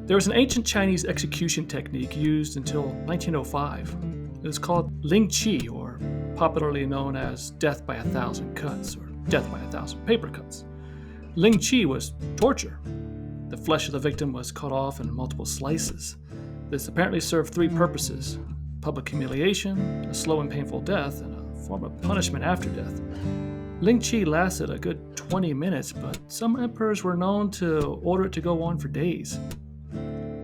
There was an ancient Chinese execution technique used until 1905. It was called Ling Chi, or popularly known as death by 1,000 cuts, or death by 1,000 paper cuts. Ling Chi was torture. The flesh of the victim was cut off in multiple slices. This apparently served three purposes: public humiliation, a slow and painful death, and a form of punishment after death. Ling Chi lasted a good 20 minutes, but some emperors were known to order it to go on for days.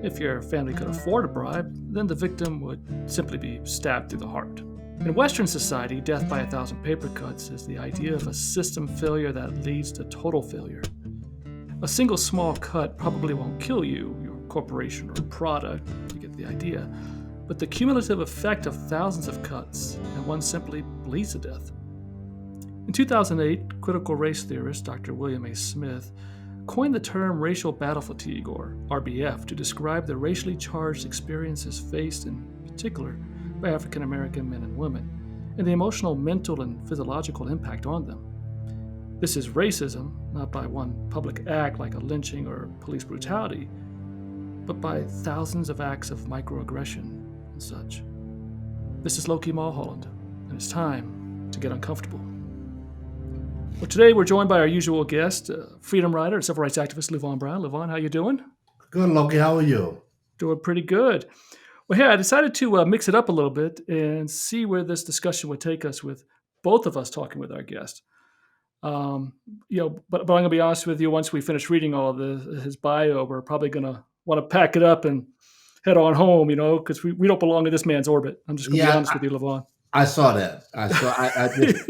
If your family could afford a bribe, then the victim would simply be stabbed through the heart. In Western society, death by 1,000 paper cuts is the idea of a system failure that leads to total failure. A single small cut probably won't kill you, your corporation, or product, you get the idea, but the cumulative effect of thousands of cuts, and one simply bleeds to death. In 2008, critical race theorist Dr. William A. Smith coined the term racial battle fatigue, or RBF, to describe the racially charged experiences faced in particular by African American men and women, and the emotional, mental, and physiological impact on them. This is racism, not by one public act like a lynching or police brutality, but by thousands of acts of microaggression and such. This is Loki Mulholland, and it's time to get uncomfortable. Well, today we're joined by our usual guest, freedom rider and civil rights activist Levon Brown. Levon, how you doing? Good, Loki. How are you? Doing pretty good. Well, hey, I decided to mix it up a little bit and see where this discussion would take us with both of us talking with our guest. Um, but I'm going to be honest with you. Once we finish reading all of his bio, we're probably going to want to pack it up and head on home. Because we don't belong in this man's orbit. I'm just going to be Yeah, honest with you, Levon. I saw that. I just,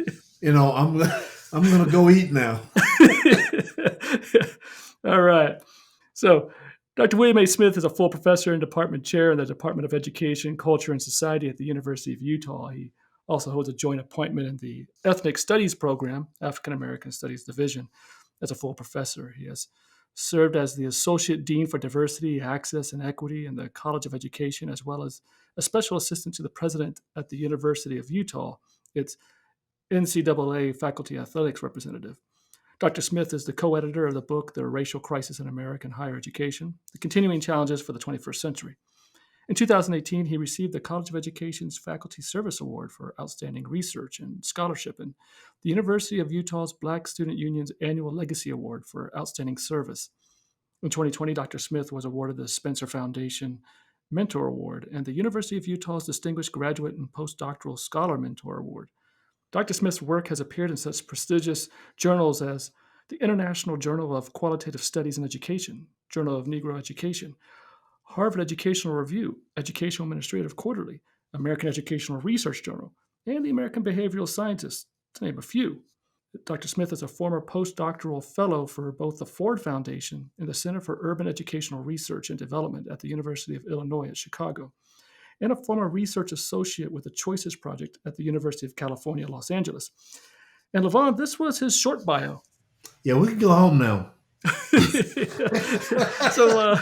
I'm gonna go eat now. All right. So, Dr. William A. Smith is a full professor and department chair in the Department of Education, Culture, and Society at the University of Utah. He also holds a joint appointment in the Ethnic Studies program, African American Studies Division, as a full professor. He has served as the Associate Dean for Diversity, Access, and Equity in the College of Education, as well as a special assistant to the president at the University of Utah. It's NCAA faculty athletics representative. Dr. Smith is the co-editor of the book, The Racial Crisis in American Higher Education, The Continuing Challenges for the 21st Century. In 2018, he received the College of Education's Faculty Service Award for Outstanding Research and Scholarship and the University of Utah's Black Student Union's Annual Legacy Award for Outstanding Service. In 2020, Dr. Smith was awarded the Spencer Foundation Mentor Award and the University of Utah's Distinguished Graduate and Postdoctoral Scholar Mentor Award. Dr. Smith's work has appeared in such prestigious journals as the International Journal of Qualitative Studies in Education, Journal of Negro Education, Harvard Educational Review, Educational Administrative Quarterly, American Educational Research Journal, and the American Behavioral Scientist, to name a few. Dr. Smith is a former postdoctoral fellow for both the Ford Foundation and the Center for Urban Educational Research and Development at the University of Illinois at Chicago, and a former research associate with the Choices Project at the University of California, Los Angeles. And Levon, this was his short bio. Yeah, we can go home now. So,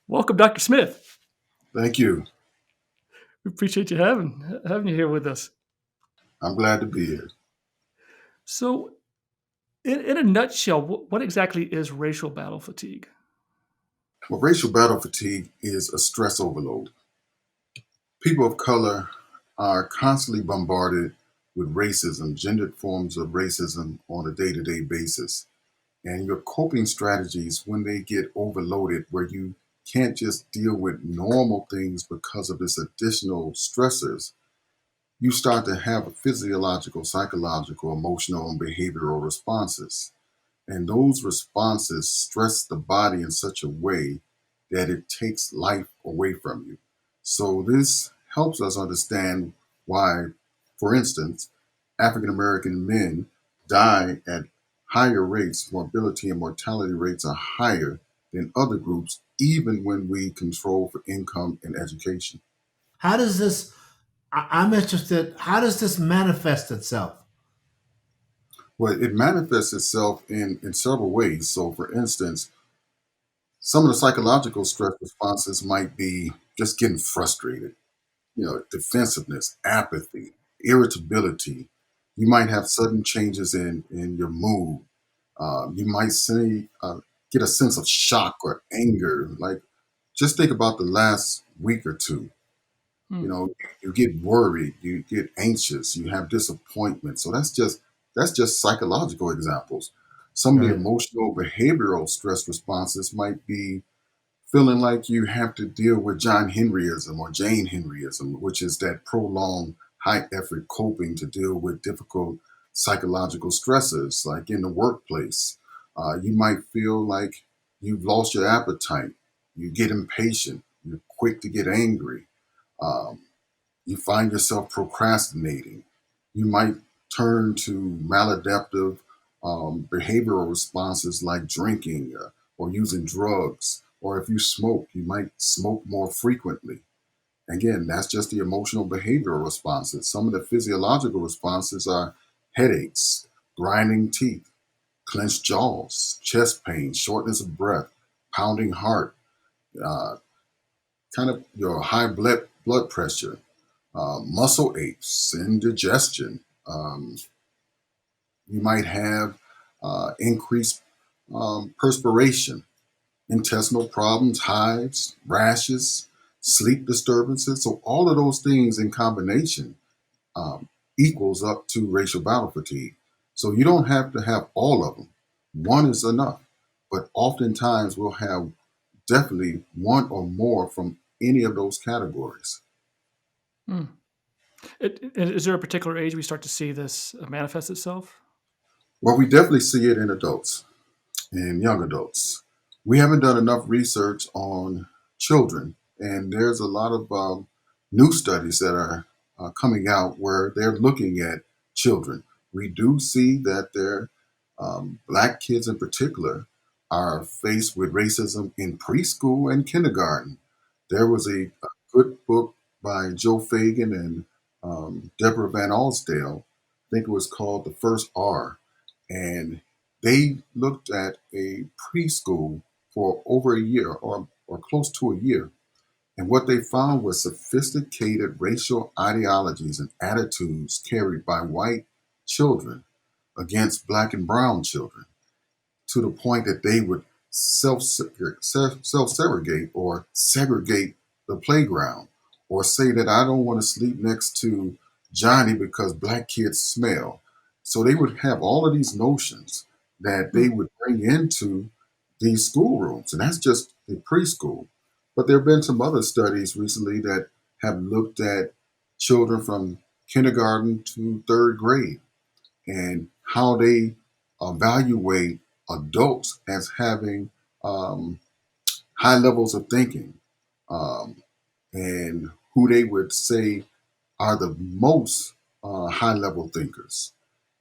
welcome, Dr. Smith. Thank you. We appreciate you having you here with us. I'm glad to be here. So, in a nutshell, what exactly is racial battle fatigue? Well, racial battle fatigue is a stress overload. People of color are constantly bombarded with racism, gendered forms of racism on a day-to-day basis. And your coping strategies, when they get overloaded, where you can't just deal with normal things because of this additional stressors, you start to have physiological, psychological, emotional, and behavioral responses. And those responses stress the body in such a way that it takes life away from you. So this helps us understand why, for instance, African American men die at higher rates, morbidity and mortality rates are higher than other groups, even when we control for income and education. How does this, I'm interested, how does this manifest itself? Well, it manifests itself in several ways. So, for instance, some of the psychological stress responses might be just getting frustrated, defensiveness, apathy, irritability. You might have sudden changes in your mood. You might get a sense of shock or anger. Like, just think about the last week or two. Hmm. You know, you get worried, you get anxious, you have disappointment. So that's just psychological examples. Some of the Right. emotional behavioral stress responses might be feeling like you have to deal with John Henryism or Jane Henryism, which is that prolonged high effort coping to deal with difficult psychological stresses, like in the workplace. You might feel like you've lost your appetite, you get impatient, you're quick to get angry. Um, you find yourself procrastinating. You might turn to maladaptive behavioral responses like drinking or using drugs. Or if you smoke, you might smoke more frequently. Again, that's just the emotional behavioral responses. Some of the physiological responses are headaches, grinding teeth, clenched jaws, chest pain, shortness of breath, pounding heart, uh, kind of your high blood pressure, muscle aches, indigestion. You might have increased perspiration, intestinal problems, hives, rashes, sleep disturbances. So all of those things in combination um, equals up to racial battle fatigue. So you don't have to have all of them. One is enough, but oftentimes we'll have definitely one or more from any of those categories. Hmm. Is there a particular age we start to see this manifest itself? Well, we definitely see it in adults and young adults. We haven't done enough research on children, and there's a lot of new studies that are coming out where they're looking at children. We do see that Black kids in particular are faced with racism in preschool and kindergarten. There was a good book by Joe Fagan and Deborah Van Alsdale. I think it was called The First R, and they looked at a preschool for over a year or close to a year. And what they found was sophisticated racial ideologies and attitudes carried by white children against Black and brown children, to the point that they would self-segregate or segregate the playground, or say that I don't want to sleep next to Johnny because Black kids smell. So they would have all of these notions that Hmm. they would bring into these schoolrooms, and that's just in preschool. But there have been some other studies recently that have looked at children from kindergarten to third grade and how they evaluate adults as having um, high levels of thinking, um, and who they would say are the most high level thinkers.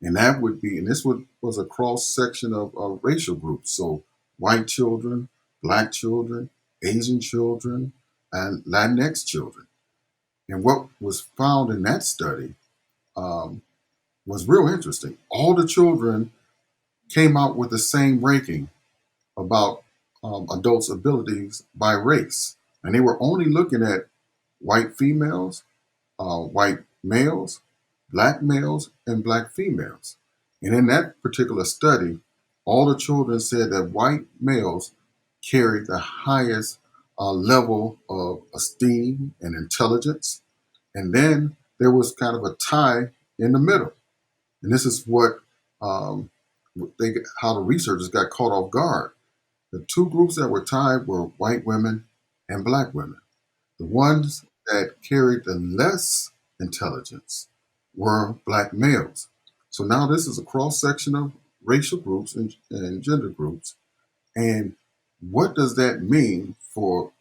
And that would be, and this was a cross section of racial groups. So white children, Black children, Asian children, and Latinx children. And what was found in that study um, was real interesting. All the children came out with the same ranking about adults' abilities by race. And they were only looking at white females, white males, Black males, and Black females. And in that particular study, all the children said that white males carried the highest level of esteem and intelligence. And then there was kind of a tie in the middle. And this is what um, how the researchers got caught off guard. The two groups that were tied were white women and Black women. The ones that carried the less intelligence were Black males. So now this is a cross section of racial groups and gender groups. And what does that mean for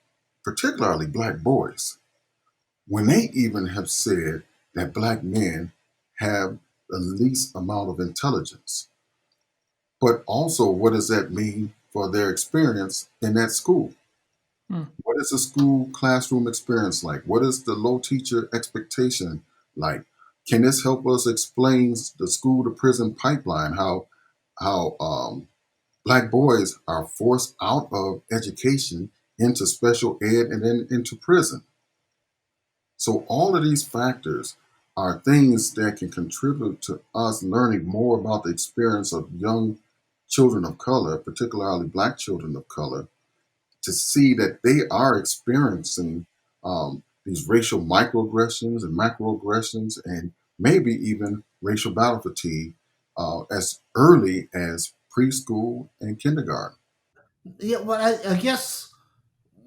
particularly Black boys, when they even have said that Black men have the least amount of intelligence? But also, what does that mean for their experience in that school? Hmm. What is the school classroom experience like? What is the low teacher expectation like? Can this help us explain the school to prison pipeline? How Black boys are forced out of education into special ed and then into prison? So all of these factors are things that can contribute to us learning more about the experience of young children of color, particularly Black children of color, to see that they are experiencing these racial microaggressions and macroaggressions, and maybe even racial battle fatigue as early as preschool and kindergarten. Yeah, well, I guess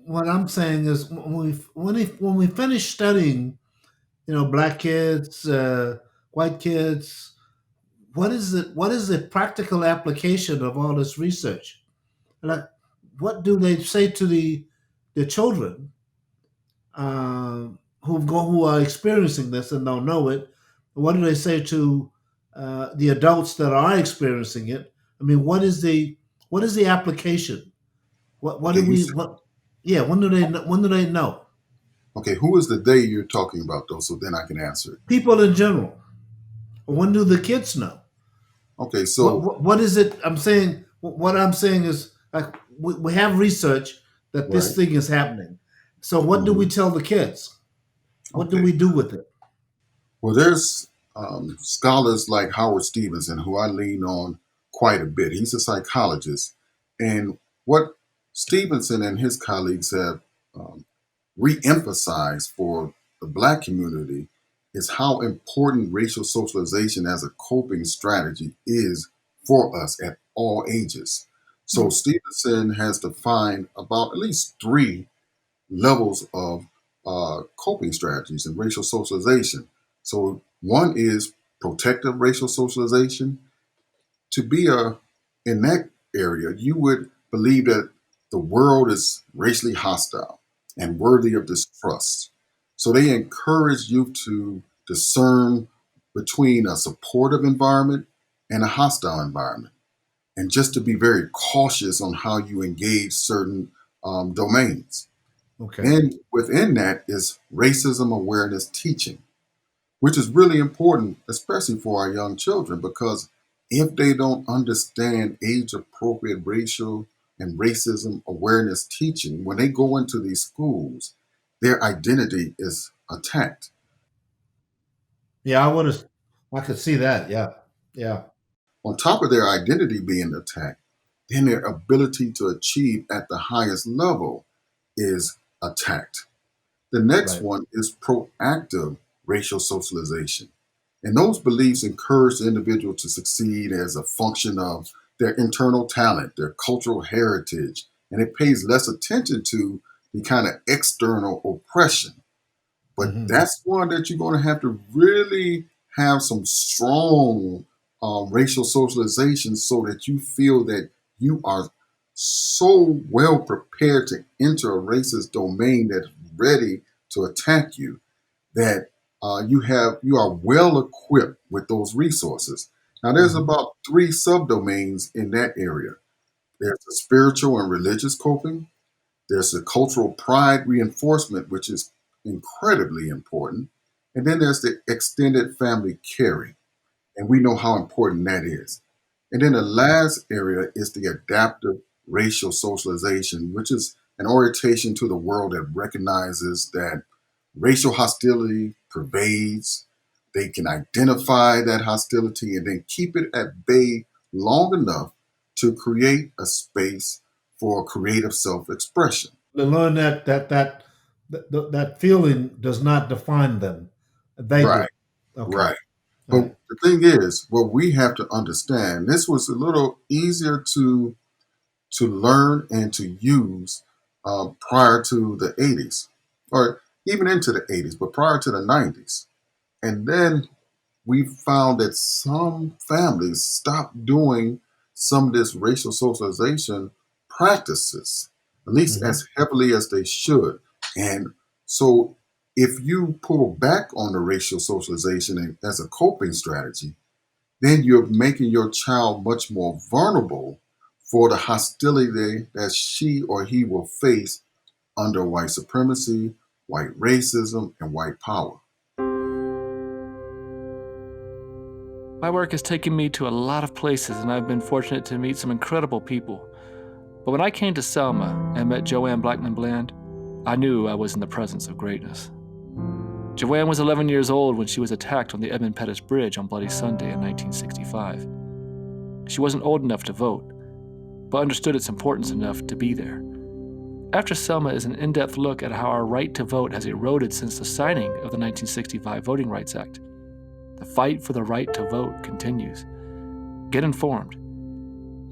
what I'm saying is when we finish studying, black kids, white kids, what is the practical application of all this research? Like, what do they say to the children who are experiencing this and don't know it? What do they say to the adults that are experiencing it? I mean, what is the application? What Okay, do we what? Yeah, when do they know? okay, who is the they you're talking about though? So then I can answer it. People in general. When do the kids know? Okay, What so what, what is it? What I'm saying is, like, we have research that this right, thing is happening. So what do we mhm, tell the kids? What do okay. we do with it? Well, there's scholars like Howard Stevenson, who I lean on quite a bit. He's a psychologist. And what Stevenson and his colleagues have um, re-emphasized for the Black community is how important racial socialization as a coping strategy is for us at all ages. So Stevenson has defined about at least three levels of coping strategies and racial socialization. So one is protective racial socialization. To be in that area, you would believe that the world is racially hostile and worthy of distrust. So they encourage you to discern between a supportive environment and a hostile environment, and just to be very cautious on how you engage certain domains. Okay. Then within that is racism awareness teaching, which is really important, especially for our young children, because if they don't understand age appropriate racial and racism awareness teaching, when they go into these schools, their identity is attacked. Yeah, I could see that. Yeah. Yeah. On top of their identity being attacked, then their ability to achieve at the highest level is attacked. The next Right. one is proactive racial socialization. And those beliefs encourage the individual to succeed as a function of their internal talent, their cultural heritage, and it pays less attention to the kind of external oppression. But Hmm. that's one that you're going to have to really have some strong racial socialization so that you feel that you are so well prepared to enter a racist domain that's ready to attack you, that you are well equipped with those resources. Now, there's Hmm. about three subdomains in that area. There's the spiritual and religious coping. There's the cultural pride reinforcement, which is incredibly important. And then there's the extended family caring. And we know how important that is. And then the last area is the adaptive racial socialization, which is an orientation to the world that recognizes that racial hostility pervades. They can identify that hostility and then keep it at bay long enough to create a space for creative self expression. To learn that feeling does not define them. They do. Right, Okay. right. All But right. the thing is, what we have to understand, this was a little easier to learn and to use prior to the 80s, or even into the 80s, but prior to the 90s. And then we found that some families stopped doing some of this racial socialization practices, at least Hmm. as heavily as they should. And so if you pull back on the racial socialization as a coping strategy, then you're making your child much more vulnerable for the hostility that she or he will face under white supremacy, white racism, and white power. My work has taken me to a lot of places, and I've been fortunate to meet some incredible people. But when I came to Selma and met Joanne Blackman Bland, I knew I was in the presence of greatness. Joanne was 11 years old when she was attacked on the Edmund Pettus Bridge on Bloody Sunday in 1965. She wasn't old enough to vote, but understood its importance enough to be there. After Selma is an in-depth look at how our right to vote has eroded since the signing of the 1965 Voting Rights Act. The fight for the right to vote continues. Get informed.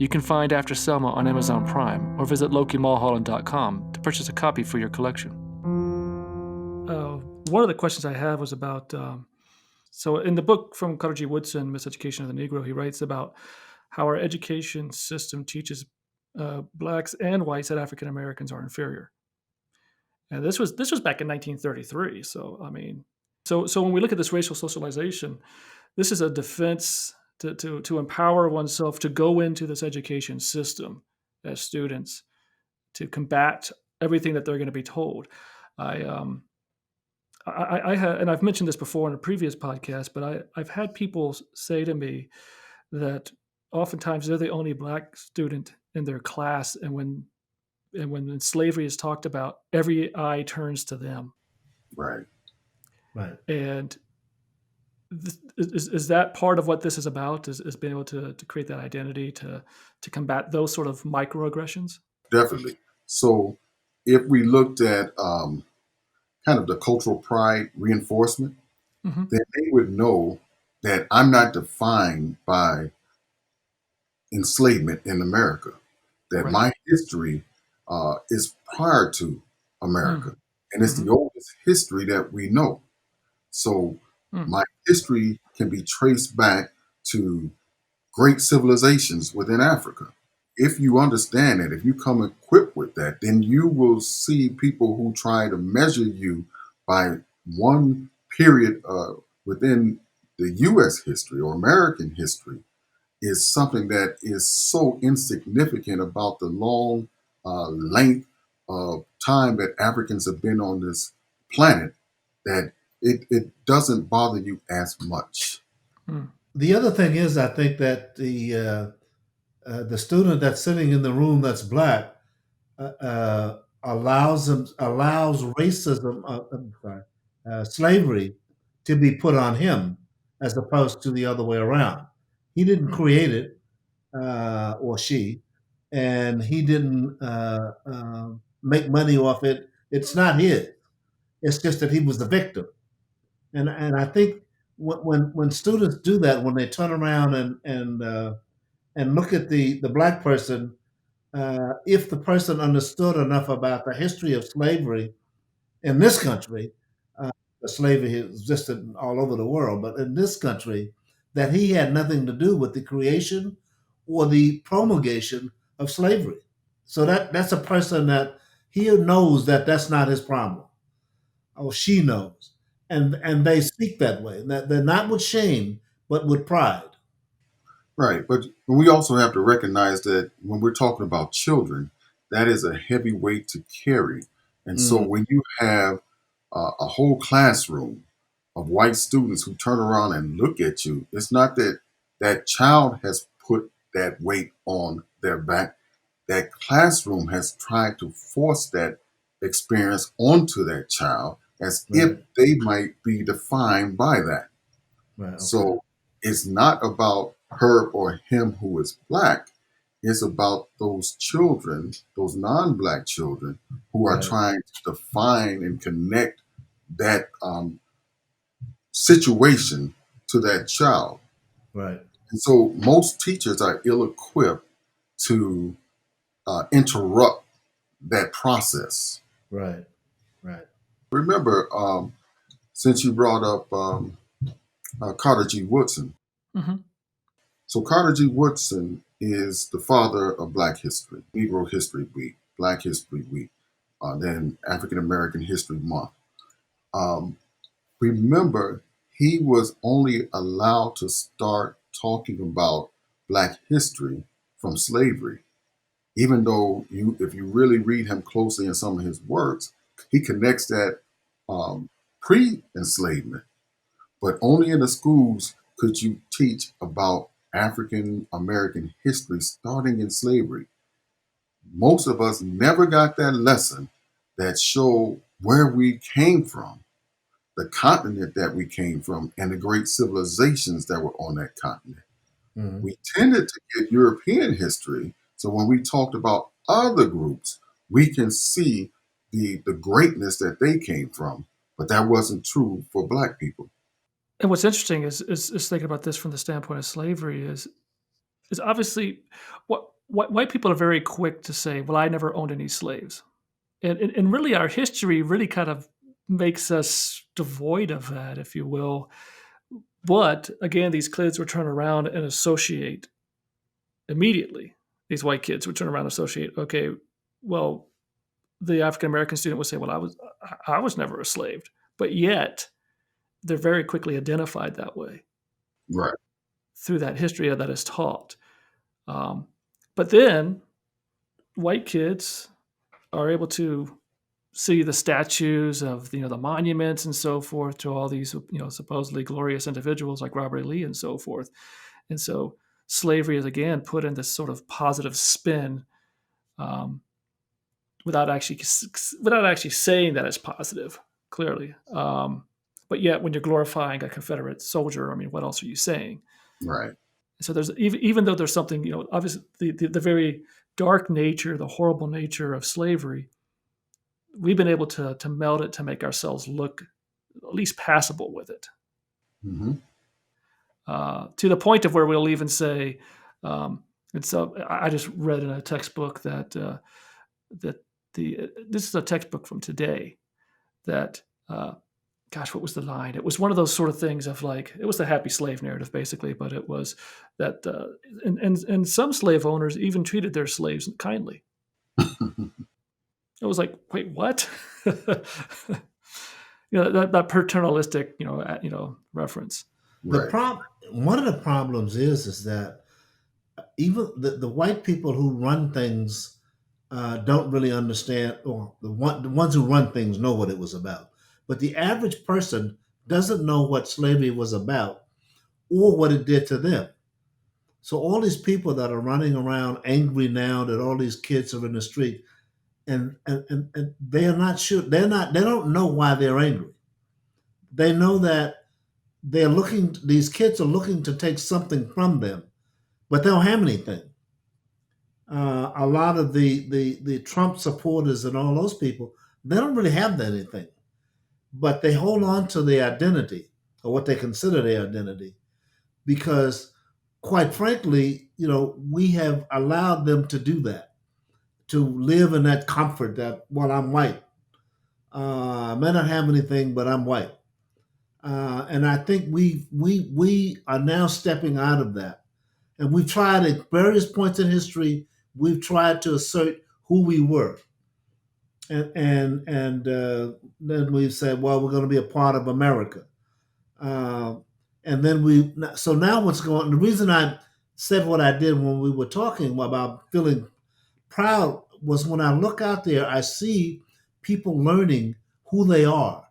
You can find After Selma on Amazon Prime or visit LokiMulholland.com to purchase a copy for your collection. One of the questions I have was about, so in the book from Carter G. Woodson, Miseducation of the Negro, he writes about how our education system teaches blacks and whites that African Americans are inferior. And this was back in 1933. So I mean, so when we look at this racial socialization, this is a defense to empower oneself to go into this education system as students to combat everything that they're going to be told. I had, and I've mentioned this before in a previous podcast, but I've had people say to me that oftentimes they're the only black student in their class, and when slavery is talked about, every eye turns to them. Right. Right. And is that part of what this is about? Is being able to create that identity to combat those sort of microaggressions? Definitely. So if we looked at kind of the cultural pride reinforcement, Mm-hmm. then they would know that I'm not defined by enslavement in America, that Right. my history is prior to America, and it's Mhm. the oldest history that we know. So my history can be traced back to great civilizations within Africa. If you understand that, if you come equipped with that, then you will see people who try to measure you by one period within the U.S. history or American history is something that is so insignificant about the long length of time that Africans have been on this planet that it doesn't bother you as much. The other thing is, I think that the student that's sitting in the room that's black allows racism, slavery, to be put on him as opposed to the other way around. He didn't create it, or she, and he didn't make money off it. It's not his. It's just that he was the victim. And I think when students do that, when they turn around and look at the black person, if the person understood enough about the history of slavery in this country, slavery existed all over the world, but in this country, that he had nothing to do with the creation or the promulgation of slavery. So that's a person that he knows that that's not his problem, or she knows, and they speak that way. That they're not with shame, but with pride. Right. But we also have to recognize that when we're talking about children, that is a heavy weight to carry. And so Mm, when you have a whole classroom of white students who turn around and look at you, it's not that that child has put that weight on their back. That classroom has tried to force that experience onto that child as if right, they might be defined by that. right, okay, So it's not about her or him who is black. It's about those children, those non-black children, who are right, trying to define and connect that situation to that child. right, And so most teachers are ill-equipped to interrupt that process. right, right. Remember, since you brought up Carter G. Woodson, Mm-hmm. so Carter G. Woodson is the father of Black History, Negro History Week, Black History Week, then African American History Month. Um, remember, he was only allowed to start talking about Black history from slavery, even though if you really read him closely in some of his works, he connects that pre-enslavement, but only in the schools could you teach about African American history starting in slavery. Most of us never got that lesson that showed where we came from, the continent that we came from, and the great civilizations that were on that continent. Mhm. We tended to get European history. So when we talked about other groups, we can see the greatness that they came from. But that wasn't true for Black people. And what's interesting is thinking about this from the standpoint of slavery is obviously what white people are very quick to say, well, I never owned any slaves. And really our history really kind of makes us devoid of that, if you will. But again, these kids would turn around and associate immediately. These white kids would turn around and associate, okay, well, the African American student would say, well, I was never enslaved. But yet they're very quickly identified that way Right, through that history that is taught. Um, but then white kids are able to see the statues of the monuments and so forth to all these supposedly glorious individuals like Robert E. Lee and so forth, and so slavery is again put in this sort of positive spin, um, without actually saying that it's positive clearly. But yet, when you're glorifying a Confederate soldier, I mean, what else are you saying? right. So there's even though there's something, obviously the very dark nature, the horrible nature of slavery, we've been able to meld it to make ourselves look at least passable with it, Hmm. to the point of where we'll even say, and so I just read in a textbook that this is a textbook from today that, gosh, what was the line? It was one of those sort of things of like, it was the happy slave narrative basically, but it was that, and some slave owners even treated their slaves kindly. It was like, wait, what? That paternalistic, reference. The Right. one of the problems is that even the white people who run things don't really understand, or the ones who run things know what it was about. But the average person doesn't know what slavery was about or what it did to them. So all these people that are running around angry now that all these kids are in the street, and they are not sure, they don't know why they're angry. They know that these kids are looking to take something from them, but they don't have anything. A lot of the Trump supporters and all those people, they don't really have anything, but they hold on to their identity or what they consider their identity because, quite frankly, we have allowed them to do that, to live in that comfort that, well, I'm white. I may not have anything, but I'm white. And I think we are now stepping out of that. And we've tried at various points in history, we've tried to assert who we were. And then we've said, well, we're going to be a part of America. Uh, and then so now what's going on, the reason I said what I did when we were talking about feeling proud was when I look out there, I see people learning who they are.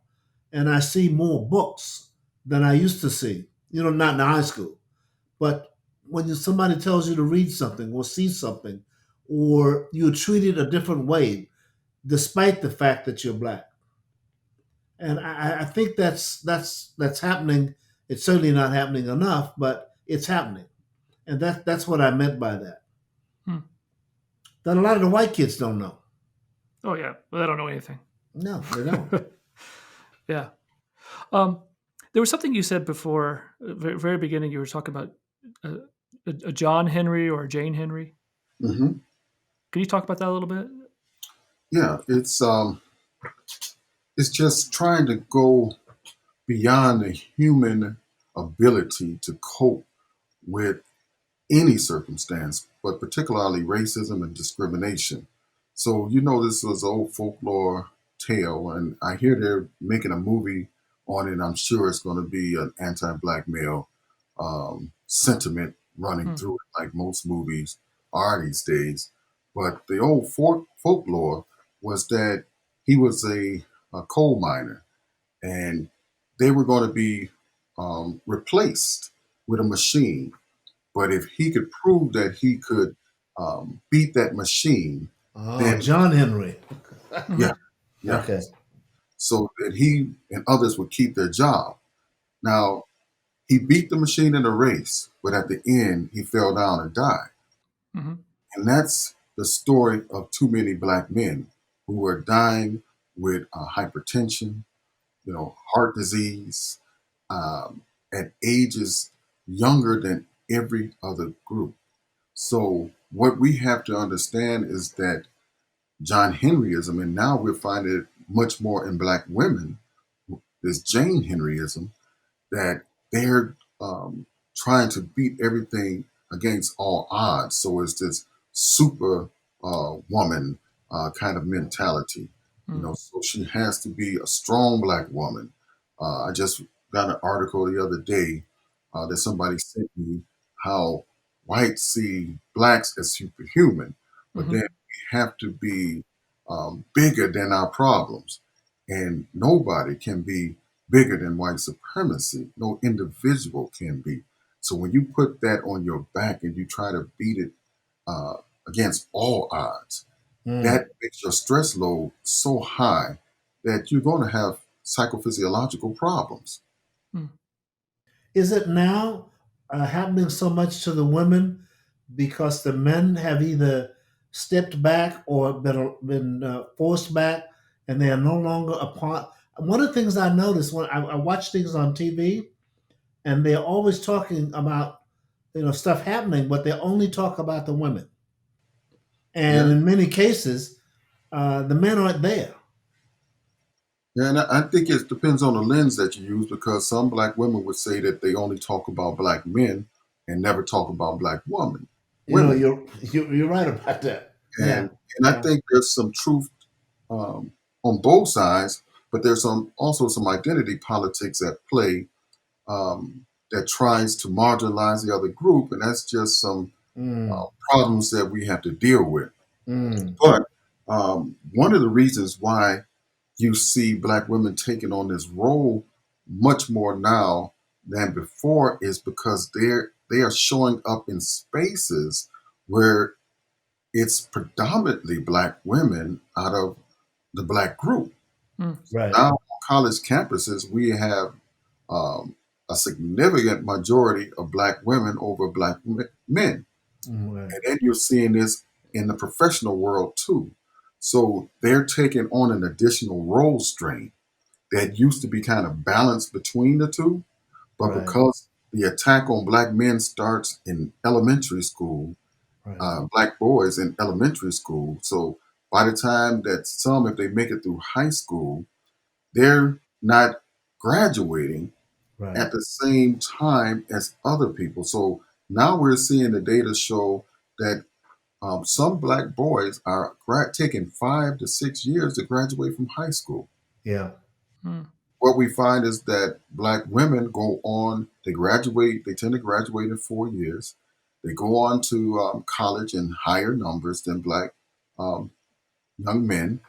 And I see more books than I used to see, not in high school. But when somebody tells you to read something or see something, or you're treated a different way, despite the fact that you're black, and I think that's happening. It's certainly not happening enough, but it's happening, and that's what I meant by that. Hmm. That a lot of the white kids don't know. Oh yeah, well, they don't know anything. No, they don't. Yeah. Um, there was something you said before, very, very beginning. You were talking about uh, a John Henry or a Jane Henry. Hmm. Can you talk about that a little bit? Yeah, it's just trying to go beyond the human ability to cope with any circumstance, but particularly racism and discrimination. So, this was an old folklore tale, and I hear they're making a movie on it. I'm sure it's going to be an anti-black male sentiment running Hmm. through it, like most movies are these days. But the old folklore was that he was a coal miner, and they were going to be replaced with a machine. But if he could prove that he could beat that machine, Oh, then John Henry. Hmm. yeah, yeah, Okay. so that he and others would keep their job. Now, He beat the machine in a race, but at the end, he fell down and died. Mm-hmm. And that's the story of too many black men who are dying with hypertension, heart disease, um, at ages younger than every other group. So what we have to understand is that John Henryism, and now we're finding it much more in black women, this Jane Henryism, that they're trying to beat everything against all odds. So it's this super woman kind of mentality. So she has to be a strong black woman. I just got an article the other day that somebody sent me how whites see blacks as superhuman, but Mm-hmm. then we have to be bigger than our problems. And nobody can be bigger than white supremacy. No individual can be. So when you put that on your back and you try to beat it uh, against all odds, Mm. that makes your stress load so high that you're going to have psychophysiological problems. Mm-hmm. Is it now happening so much to the women because the men have either stepped back or been forced back, and they are no longer a part? One of the things I notice when I watch things on TV, and they're always talking about stuff happening, but they only talk about the women, and Yeah. in many cases, the men aren't there. Yeah, and I think it depends on the lens that you use because some black women would say that they only talk about black men and never talk about black women. You're right about that. Yeah, And I yeah, think there's some truth um, on both sides, but there's also some identity politics at play that tries to marginalize the other group, and that's just some mm, problems that we have to deal with. mm, But one of the reasons why you see black women taking on this role much more now than before is because they are showing up in spaces where it's predominantly black women out of the black group. right, Now on college campuses, we have um, a significant majority of black women over black men. right, And then you're seeing this in the professional world too. So they're taking on an additional role strain that used to be kind of balanced between the two. But right, because the attack on black men starts in elementary school, right. black boys in elementary school. So by the time that some, if they make it through high school, they're not graduating Right. at the same time as other people. So now we're seeing the data show that some black boys are taking 5 to 6 years to graduate from high school. Yeah. Mm-hmm. What we find is that black women go on, they tend to graduate in 4 years. They go on to college in higher numbers than black um, young men.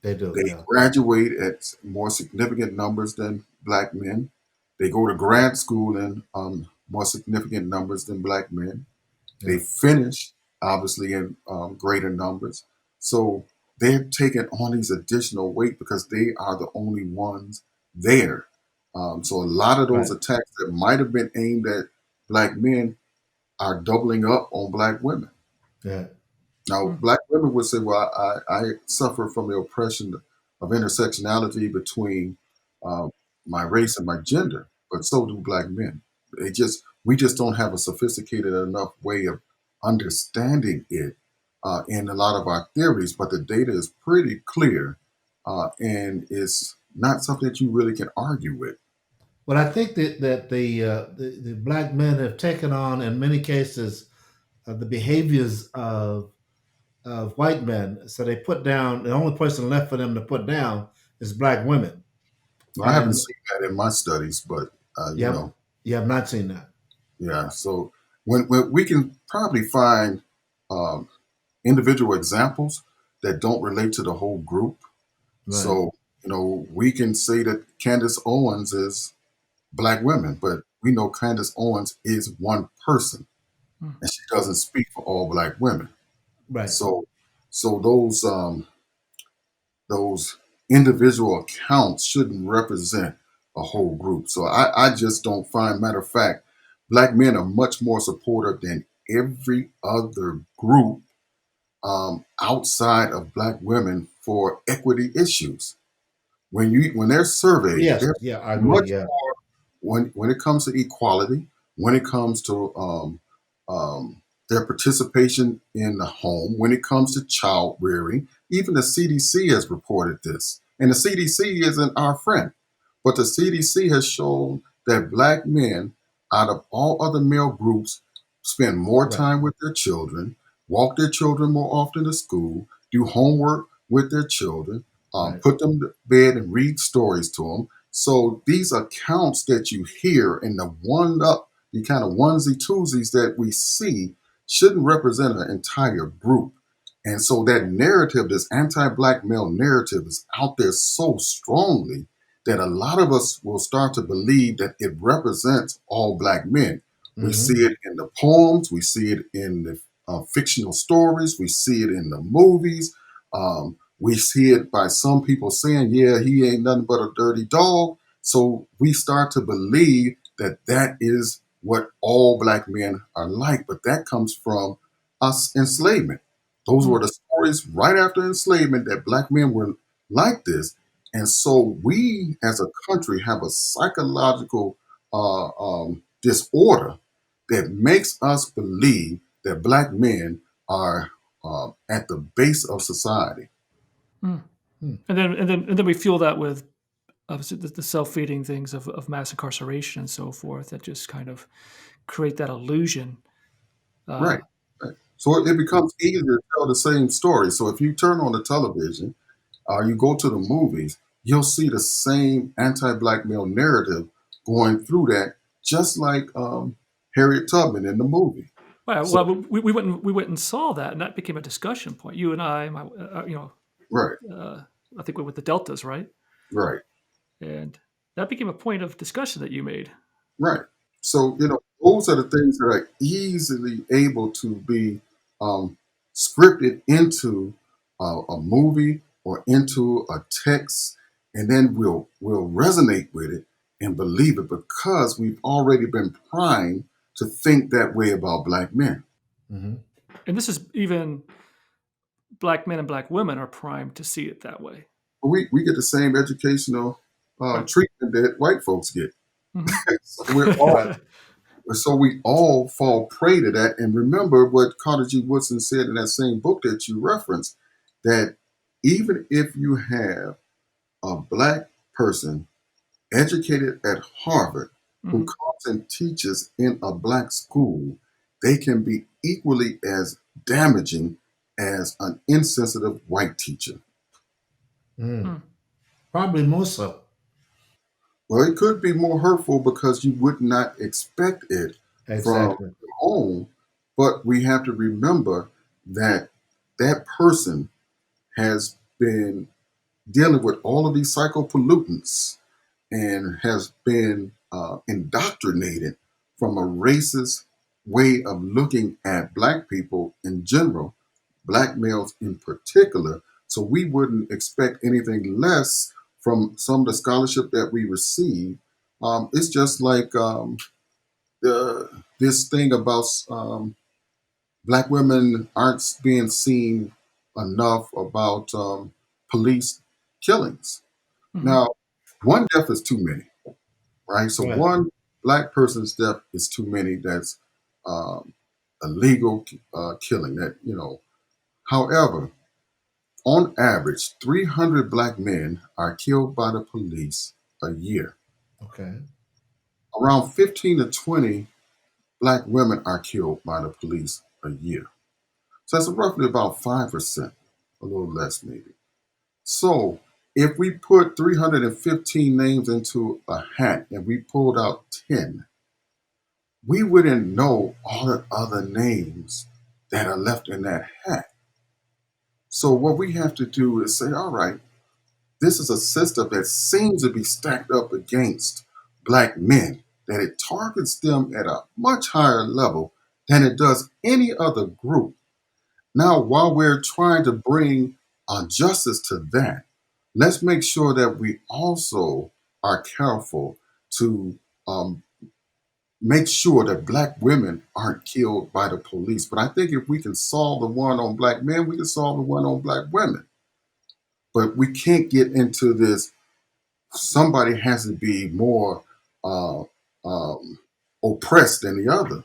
They do. They Yeah. graduate at more significant numbers than black men. They go to grad school in more significant numbers than black men. They Yeah. finish, obviously, in greater numbers. So they're taking on these additional weight because they are the only ones there. So a lot of those Right. attacks that might have been aimed at black men are doubling up on black women. Yeah. Now, black women would say, well, I suffer from the oppression of intersectionality between uh, my race and my gender, but so do black men. We just don't have a sophisticated enough way of understanding it in a lot of our theories, but the data is pretty clear and it's not something that you really can argue with. But I think that the black men have taken on, in many cases, the behaviors of white men. So they put down, the only person left for them to put down is black women. Well, I haven't And seen that in my studies, but you have you have not seen that. yeah. So when we can probably find um, individual examples that don't relate to the whole group. Right. So, we can say that Candace Owens is black women, but we know Candace Owens is one person and she doesn't speak for all black women. Right. So, so those individual accounts shouldn't represent a whole group. So I just don't find, matter of fact, black men are much more supportive than every other group outside of black women for equity issues. When they're surveyed, Yes, they're yeah, I agree. much Yeah, more when it comes to equality, when it comes to their participation in the home, when it comes to child rearing. Even the CDC has reported this, and the CDC isn't our friend, but the CDC has shown that black men, out of all other male groups, spend more right, time with their children, walk their children more often to school, do homework with their children, right. put them to bed and read stories to them. So these accounts that you hear and the one up, the kind of onesie twosies that we see shouldn't represent an entire group. And so that narrative, this anti-black male narrative, is out there so strongly that a lot of us will start to believe that it represents all black men. We Hmm. see it in the poems, we see it in the fictional stories, we see it in the movies. We see it by some people saying, yeah, he ain't nothing but a dirty dog. So we start to believe that that is what all black men are like. But that comes from us enslavement. Those Hmm. were the stories right after enslavement that black men were like this. And so we as a country have a psychological disorder that makes us believe that black men are at the base of society. Hmm. Hmm. And then we fuel that with obviously the self-feeding things of mass incarceration and so forth that just kind of create that illusion. Right. Uh, Right. So it becomes easier to tell the same story. So if you turn on the television or you go to the movies, you'll see the same anti-black male narrative going through that, just like Harriet Tubman in the movie. So well, we went and saw that, and that became a discussion point. You and I, right, I think with the deltas, right? right, And that became a point of discussion that you made. right. So those are the things that are easily able to be um, scripted into a movie or into a text, and then we'll resonate with it and believe it because we've already been primed to think that way about black men. Hmm. And this is even black men and black women are primed to see it that way. But we get the same educational Right. treatment that white folks get. Hmm. So Right. we all fall prey to that. And remember what Carter G. Woodson said in that same book that you referenced, that even if you have a black person educated at Harvard who Hmm. comes and teaches in a black school, they can be equally as damaging as an insensitive white teacher. Mm. Hmm. Probably more so. Well, it could be more hurtful because you would not expect it from Exactly. home, but we have to remember that that person has been dealing with all of these psychopollutants and has been indoctrinated from a racist way of looking at black people in general, black males in particular. So we wouldn't expect anything less from some of the scholarship that we receive. It's just like this thing about black women aren't being seen enough about police killings. Hmm. Now, one death is too many, right? So Right. one black person's death is too many. That's um, a legal killing. However, on average, 300 black men are killed by the police a year. Okay. Around 15 to 20 black women are killed by the police a year. So that's roughly about 5%, a little less maybe. So if we put 315 names into a hat and we pulled out 10, we wouldn't know all the other names that are left in that hat. So what we have to do is say, all right, this is a system that seems to be stacked up against black men, that it targets them at a much higher level than it does any other group. Now, while we're trying to bring justice to that, let's make sure that we also are careful to make sure that black women aren't killed by the police. But I think if we can solve the one on black men, we can solve the one on black women. But we can't get into this. Somebody has to be more uh, um, oppressed than the other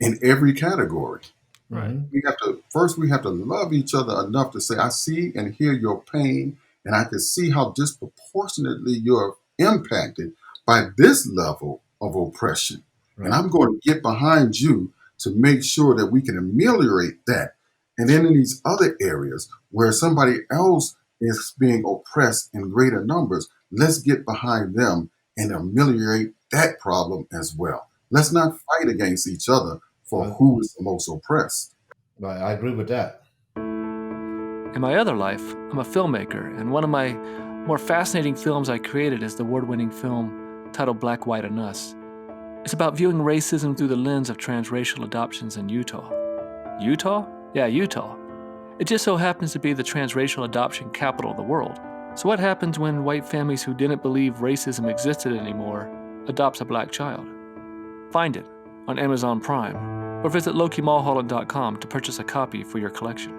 in every category. Right. We have to love each other enough to say, I see and hear your pain, and I can see how disproportionately you're impacted by this level of oppression. And I'm going to get behind you to make sure that we can ameliorate that. And then in these other areas where somebody else is being oppressed in greater numbers, let's get behind them and ameliorate that problem as well. Let's not fight against each other for who is the most oppressed. Right, I agree with that. In my other life, I'm a filmmaker, and one of my more fascinating films I created is the award-winning film titled Black, White, and Us. It's about viewing racism through the lens of transracial adoptions in Utah. Utah? Yeah, Utah. It just so happens to be the transracial adoption capital of the world. So what happens when white families who didn't believe racism existed anymore adopts a black child? Find it on Amazon Prime, or visit LokiMulholland.com to purchase a copy for your collection.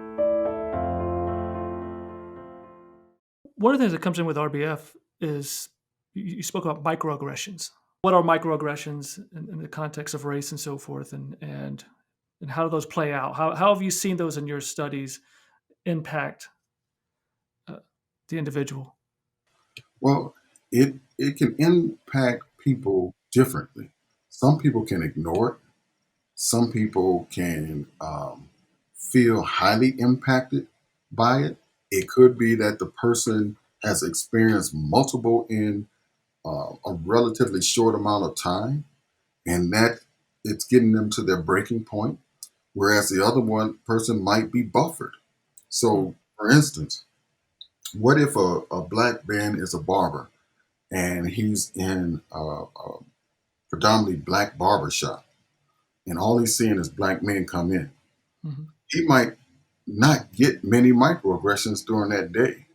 One of the things that comes in with RBF is you spoke about microaggressions. What are microaggressions in the context of race and so forth, and how do those play out? How have you seen those in your studies impact the individual? Well, it can impact people differently. Some people can ignore it. Some people can feel highly impacted by it. It could be that the person has experienced multiple in a relatively short amount of time, and that it's getting them to their breaking point. Whereas the other one person might be buffered. So, for instance, what if a black man is a barber and he's in a predominantly black barber shop, and all he's seeing is black men come in? Mm-hmm. He might not get many microaggressions during that day,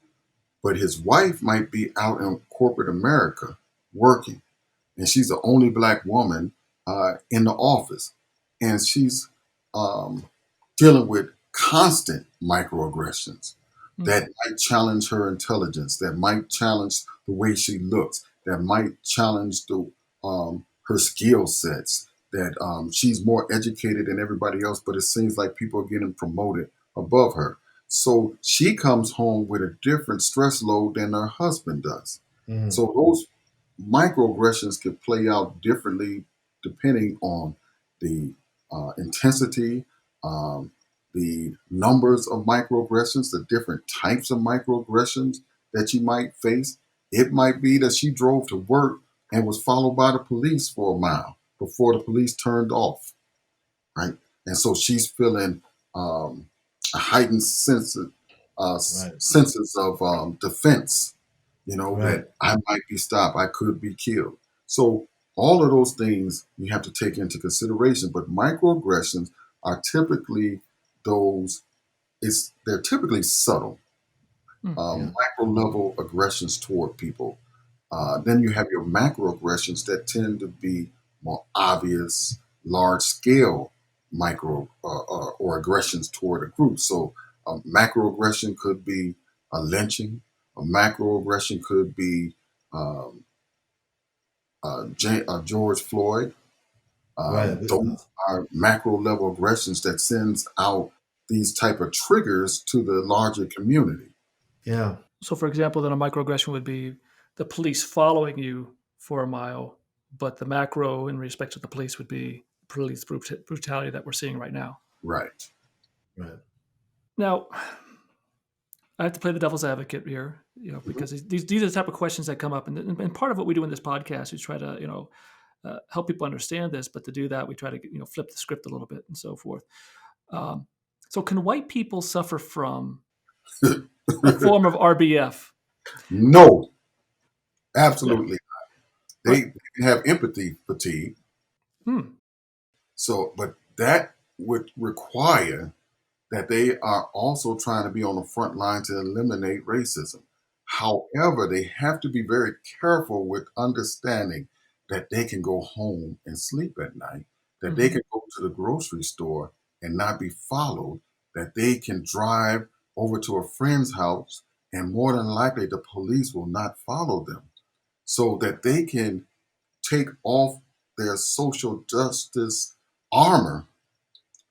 but his wife might be out in corporate America working, and she's the only black woman in the office, and she's um, dealing with constant microaggressions that might challenge her intelligence, that might challenge the way she looks, that might challenge her skill sets, that she's more educated than everybody else, but it seems like people are getting promoted above her. So she comes home with a different stress load than her husband does. So those microaggressions can play out differently depending on the intensity, um, the numbers of microaggressions, the different types of microaggressions that you might face. It might be that she drove to work and was followed by the police for a mile before the police turned off, right? And so she's feeling a heightened senses of defense, that I might be stopped, I could be killed. So all of those things you have to take into consideration. But microaggressions are typically they're typically subtle, micro level aggressions toward people. Then you have your macroaggressions that tend to be more obvious, large scale micro or aggressions toward a group. So a macroaggression could be a lynching. A macroaggression could be um, George Floyd. Those are macro level aggressions that sends out these type of triggers to the larger community. Yeah. So, for example, then a microaggression would be the police following you for a mile, but the macro in respect to the police would be police brutality that we're seeing right now. Right. Now, I have to play the devil's advocate here, because these are the type of questions that come up, and part of what we do in this podcast is try to, help people understand this. But to do that, we try to, flip the script a little bit and so forth. So, can white people suffer from a form of RBF? No, absolutely not. They can have empathy fatigue. So, but that would require that they are also trying to be on the front line to eliminate racism. However, they have to be very careful with understanding that they can go home and sleep at night, that they Hmm. can go to the grocery store and not be followed, that they can drive over to a friend's house and more than likely the police will not follow them, so that they can take off their social justice armor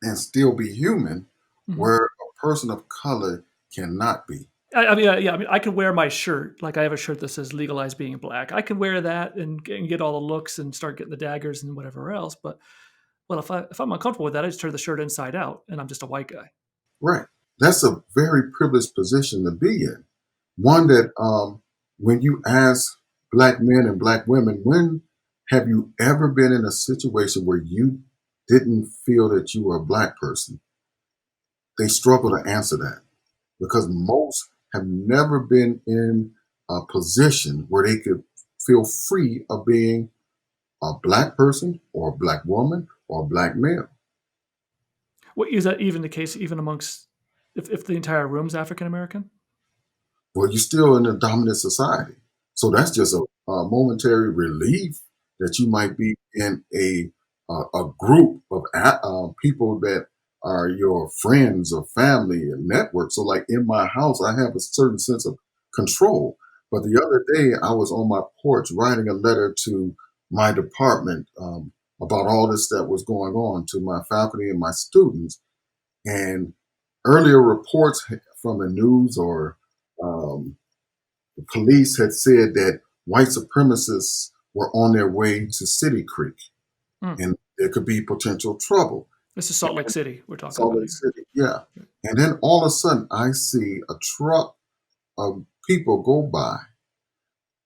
and still be human, Hmm. where a person of color cannot be. I mean, yeah, I mean, I can wear my shirt. Like I have a shirt that says "Legalize being black." I can wear that and get all the looks and start getting the daggers and whatever else. But well, if I'm uncomfortable with that, I just turn the shirt inside out, and I'm just a white guy. Right. That's a very privileged position to be in. One that, when you ask black men and black women, when have you ever been in a situation where you didn't feel that you were a black person? They struggle to answer that because most have never been in a position where they could feel free of being a black person or a black woman or a black male. What is that even the case? Even amongst if the entire room's African American? Well, you're still in a dominant society. So that's just a momentary relief that you might be in a group of people that are your friends or family and network. So, like in my house, I have a certain sense of control. But the other day, I was on my porch writing a letter to my department about all this that was going on to my faculty and my students. And earlier reports from the news or um, the police had said that white supremacists were on their way to City Creek Hmm. and there could be potential trouble. This is Salt Lake City we're talking Salt about Lake here. City, yeah. And then all of a sudden, I see a truck of people go by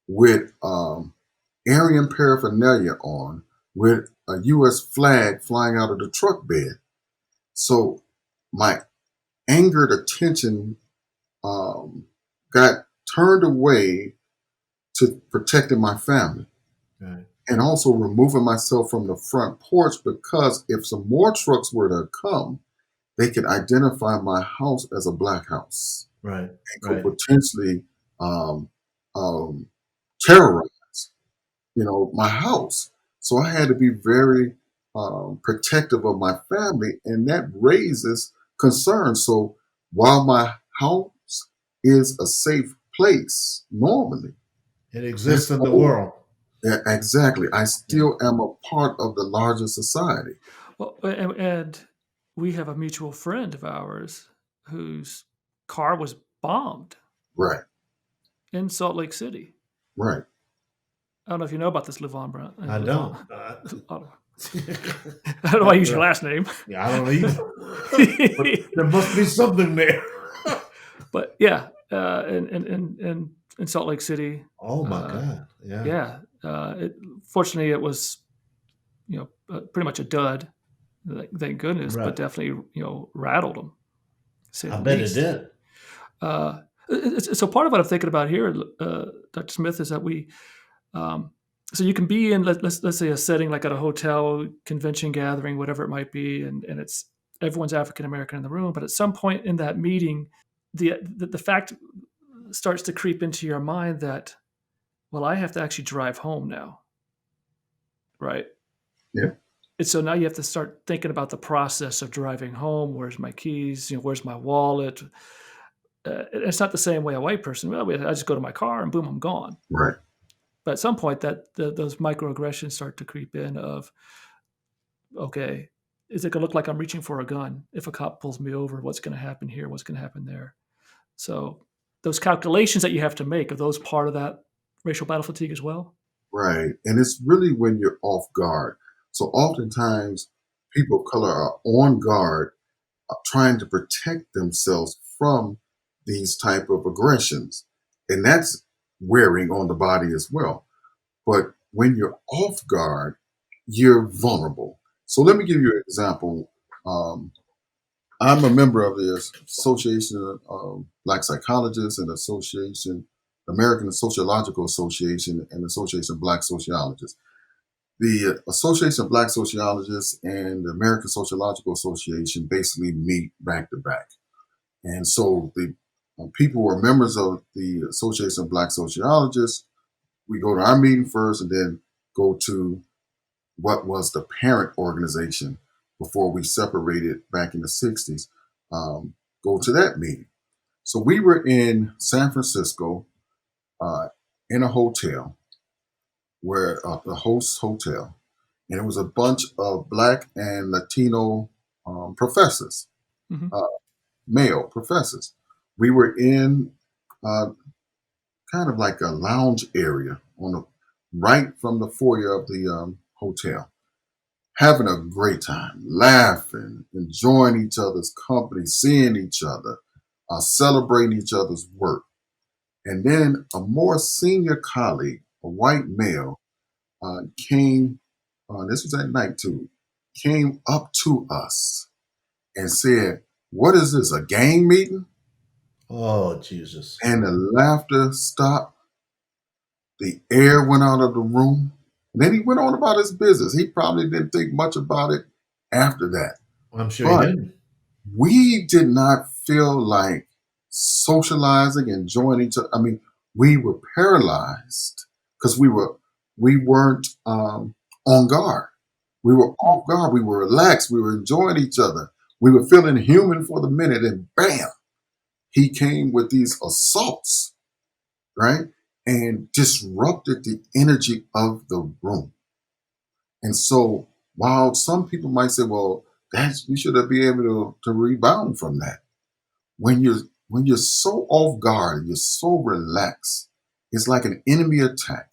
with Aryan paraphernalia on, with a U.S. flag flying out of the truck bed. So my angered attention um, got turned away to protecting my family Right. and also removing myself from the front porch because if some more trucks were to come, they could identify my house as a black house Right. and could Right. potentially um, um, terrorize, my house. So I had to be very protective of my family, and that raises concern. So while my house is a safe place normally, It exists it's in the over. world. Yeah, exactly. I Yeah. still am a part of the larger society. Well, and we have a mutual friend of ours whose car was bombed Right, in Salt Lake City. right. I don't know if you know about this Levon Brown. I Levon. don't. I don't know why I use your last name. Yeah, I don't either. But there must be something there. But yeah, in Salt Lake City, Oh my uh, God. Yeah. yeah. Fortunately, it was pretty much a dud. Thank goodness, but Right. definitely rattled them, to say I the bet it least. did. So part of what I'm thinking about here, Dr. Smith, is that um, so you can be in let's say a setting like at a hotel, convention gathering, whatever it might be, and it's everyone's African American in the room, but at some point in that meeting, the fact starts to creep into your mind that, well, I have to actually drive home now, right? Yeah, And so now you have to start thinking about the process of driving home. Where's my keys? Where's my wallet? It's not the same way a white person. Well, I just go to my car and boom, I'm gone. right, But at some point, those microaggressions start to creep in. Of okay, is it going to look like I'm reaching for a gun if a cop pulls me over? What's going to happen here? What's going to happen there? So those calculations that you have to make, are those part of that racial battle fatigue as well? right. And it's really when you're off guard. So oftentimes people of color are on guard, trying to protect themselves from these type of aggressions. And that's wearing on the body as well. But when you're off guard, you're vulnerable. So let me give you an example. Um, I'm a member of the Association of Black Psychologists and Association, American Sociological Association, and Association of Black Sociologists. The Association of Black Sociologists and the American Sociological Association basically meet back to back. And so the People who are members of the Association of Black Sociologists, we go to our meeting first and then go to what was the parent organization before we separated back in the 60s, go to that meeting. So we were in San Francisco in a hotel where the host hotel, and it was a bunch of Black and Latino professors, Hmm. male professors. We were in uh, kind of like a lounge area on the right from the foyer of the hotel, having a great time, laughing, enjoying each other's company, seeing each other, celebrating each other's work. And then a more senior colleague, a white male, came, this was at night too, came up to us and said, "What is this, a gang meeting?" Oh, Jesus. And the laughter stopped. The air went out of the room. And then he went on about his business. He probably didn't think much about it after that. I'm sure he But didn't. we did not feel like socializing, enjoying each other. I mean, we were paralyzed because we weren't on guard. We were off guard. We were relaxed. We were enjoying each other. We were feeling human for the minute, and bam, he came with these assaults, right? And disrupted the energy of the room. And so while some people might say, well, that's you should be able to rebound from that. When you're so off guard and you're so relaxed, it's like an enemy attack,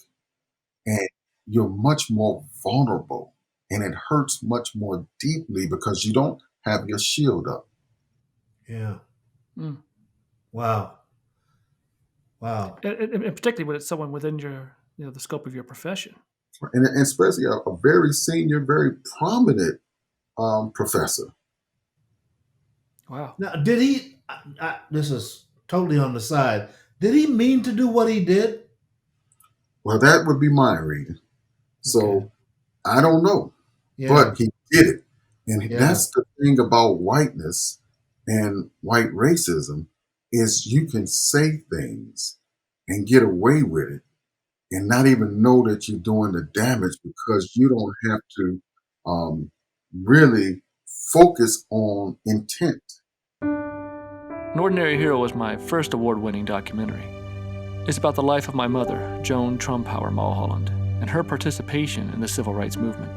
and you're much more vulnerable, and it hurts much more deeply because you don't have your shield up. Yeah. Mm. Wow. Wow. And particularly when it's someone within your, the scope of your profession. And especially a very senior, very prominent professor. Wow. Now, did he? This is totally on the side. Did he mean to do what he did? Well, that would be my reading. So Okay. I don't know, Yeah. but he did it. And Yeah. that's the thing about whiteness and white racism is you can say things and get away with it and not even know that you're doing the damage because you don't have to um, really focus on intent. An Ordinary Hero was my first award-winning documentary. It's about the life of my mother, Joan Trumpauer Mulholland, and her participation in the civil rights movement.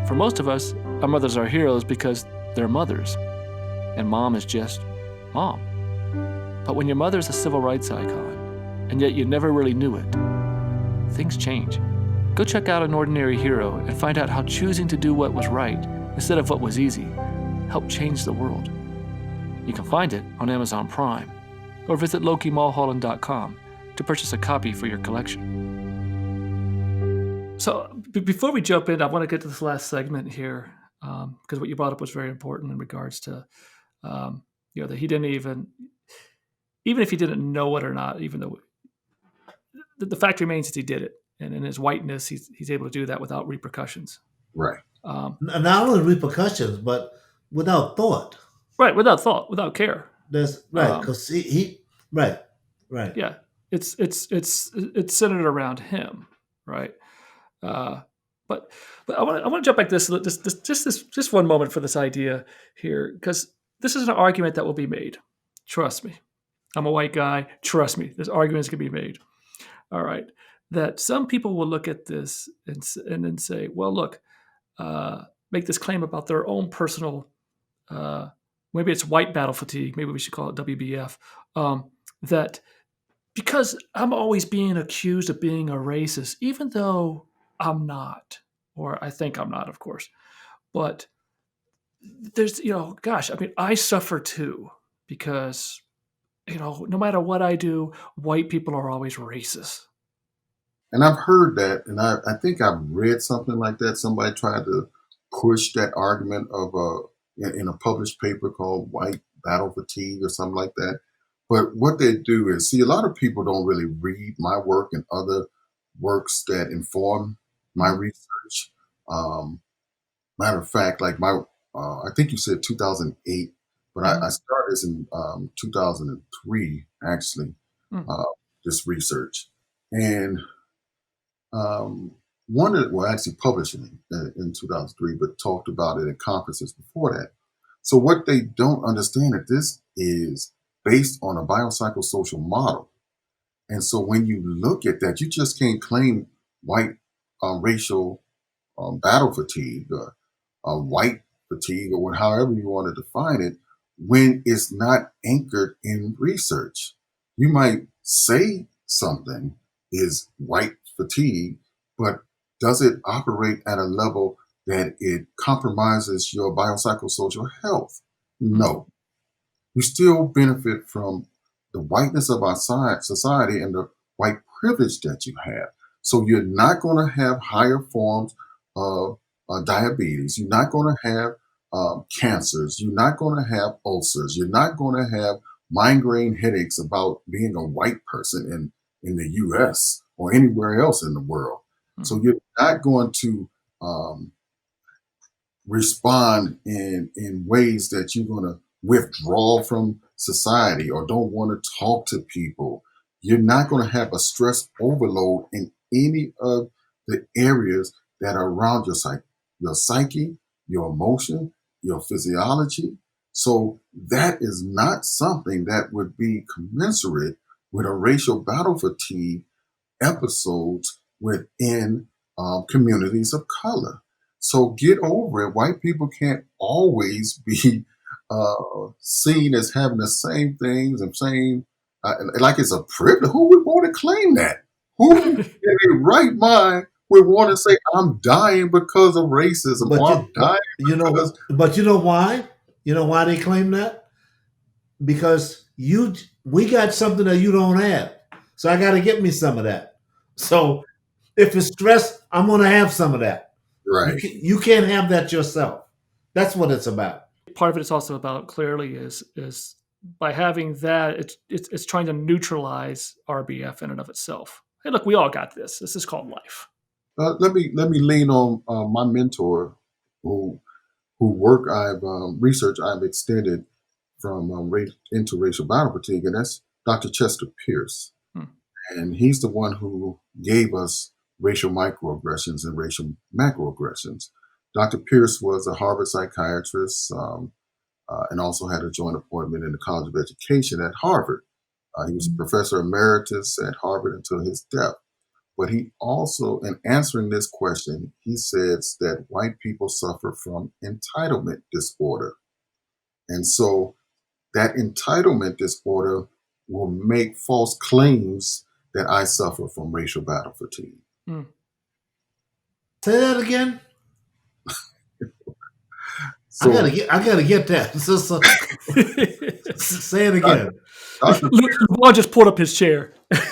For most of us, our mothers are heroes because they're mothers, and mom is just mom. But when your mother's a civil rights icon, and yet you never really knew it, things change. Go check out An Ordinary Hero and find out how choosing to do what was right instead of what was easy helped change the world. You can find it on Amazon Prime, or visit LokiMulholland.com to purchase a copy for your collection. So before we jump in, I want to get to this last segment here, because what you brought up was very important in regards to, that he didn't even if he didn't know it or not, even though the fact remains that he did it, and in his whiteness, he's able to do that without repercussions. Right. Not only repercussions, but without thought. Right, without thought, without care. That's right, because he right. Yeah, it's centered around him, right? But I want to jump back just one moment for this idea here, because this is an argument that will be made. Trust me, I'm a white guy. Trust me, this argument is going to be made. All right, that some people will look at this and then say, well, look, make this claim about their own personal. Maybe it's white battle fatigue. Maybe we should call it WBF. That because I'm always being accused of being a racist, even though I'm not, or I think I'm not, of course. But there's, gosh, I mean, I suffer too because, no matter what I do, white people are always racist. And I've heard that, and I think I've read something like that. Somebody tried to push that argument of in a published paper called White Battle Fatigue or something like that. But what they do is, see, a lot of people don't really read my work and other works that inform my research. Matter of fact, like I think you said 2008, But I started this in 2003, actually, Mm. uh, this research. And um, actually published it in 2003, but talked about it at conferences before that. So what they don't understand that this is based on a biopsychosocial model. And so when you look at that, you just can't claim white racial battle fatigue or white fatigue or however you want to define it when it's not anchored in research. You might say something is white fatigue, but does it operate at a level that it compromises your biopsychosocial health? Mm. No. You still benefit from the whiteness of our society and the white privilege that you have. So you're not going to have higher forms of diabetes. You're not going to have cancers. You're not going to have ulcers. You're not going to have migraine headaches about being a white person in the US or anywhere else in the world. So Mm. you're not going to respond in ways that you're going to withdraw from society or don't want to talk to people. You're not going to have a stress overload in any of the areas that are around your psyche, your emotion, your physiology. So that is not something that would be commensurate with a racial battle fatigue episodes within communities of color. So get over it. White people can't always be seen as having the same things and same, like it's a privilege. Who would want to claim that? Who in their right mind would want to say, I'm dying because of racism But or I'm dying because, you know why? You know why they claim that? Because we got something that you don't have. So I got to get me some of that. So if it's stress, I'm going to have some of that. right. You can't have that yourself. That's what it's about. Part of it is also about clearly is by having that it's trying to neutralize RBF in and of itself. Hey, look, we all got this. This is called life. Let me lean on my mentor who work I've research I've extended from interracial battle fatigue, and that's Dr. Chester Pierce. Hmm. And he's the one who gave us racial microaggressions and racial macroaggressions. Dr. Pierce was a Harvard psychiatrist and also had a joint appointment in the College of Education at Harvard. He was a professor emeritus at Harvard until his death. But he also, in answering this question, he says that white people suffer from entitlement disorder. And so that entitlement disorder will make false claims that I suffer from racial battle fatigue. Hmm. Say that again. So I gotta get that. Say it again. Dr. LeBron just pulled up his chair. Pierce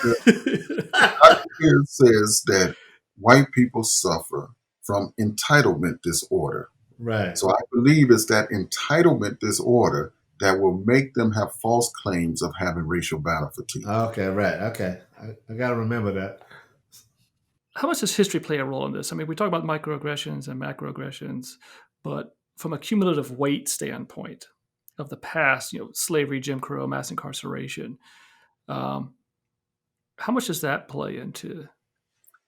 says that white people suffer from entitlement disorder. Right. So I believe it's that entitlement disorder that will make them have false claims of having racial battle fatigue. Okay. Right. Okay. I got to remember that. How much does history play a role in this? I mean, we talk about microaggressions and macroaggressions, but from a cumulative weight standpoint of the past, slavery, Jim Crow, mass incarceration, how much does that play into?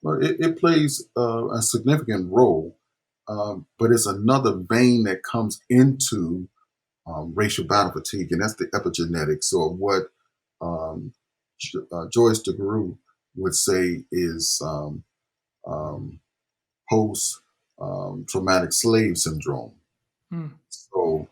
Well, it plays a significant role, but it's another vein that comes into racial battle fatigue, and that's the epigenetics. So what um, Joyce DeGruy would say is um, post traumatic slave syndrome. Hmm. So,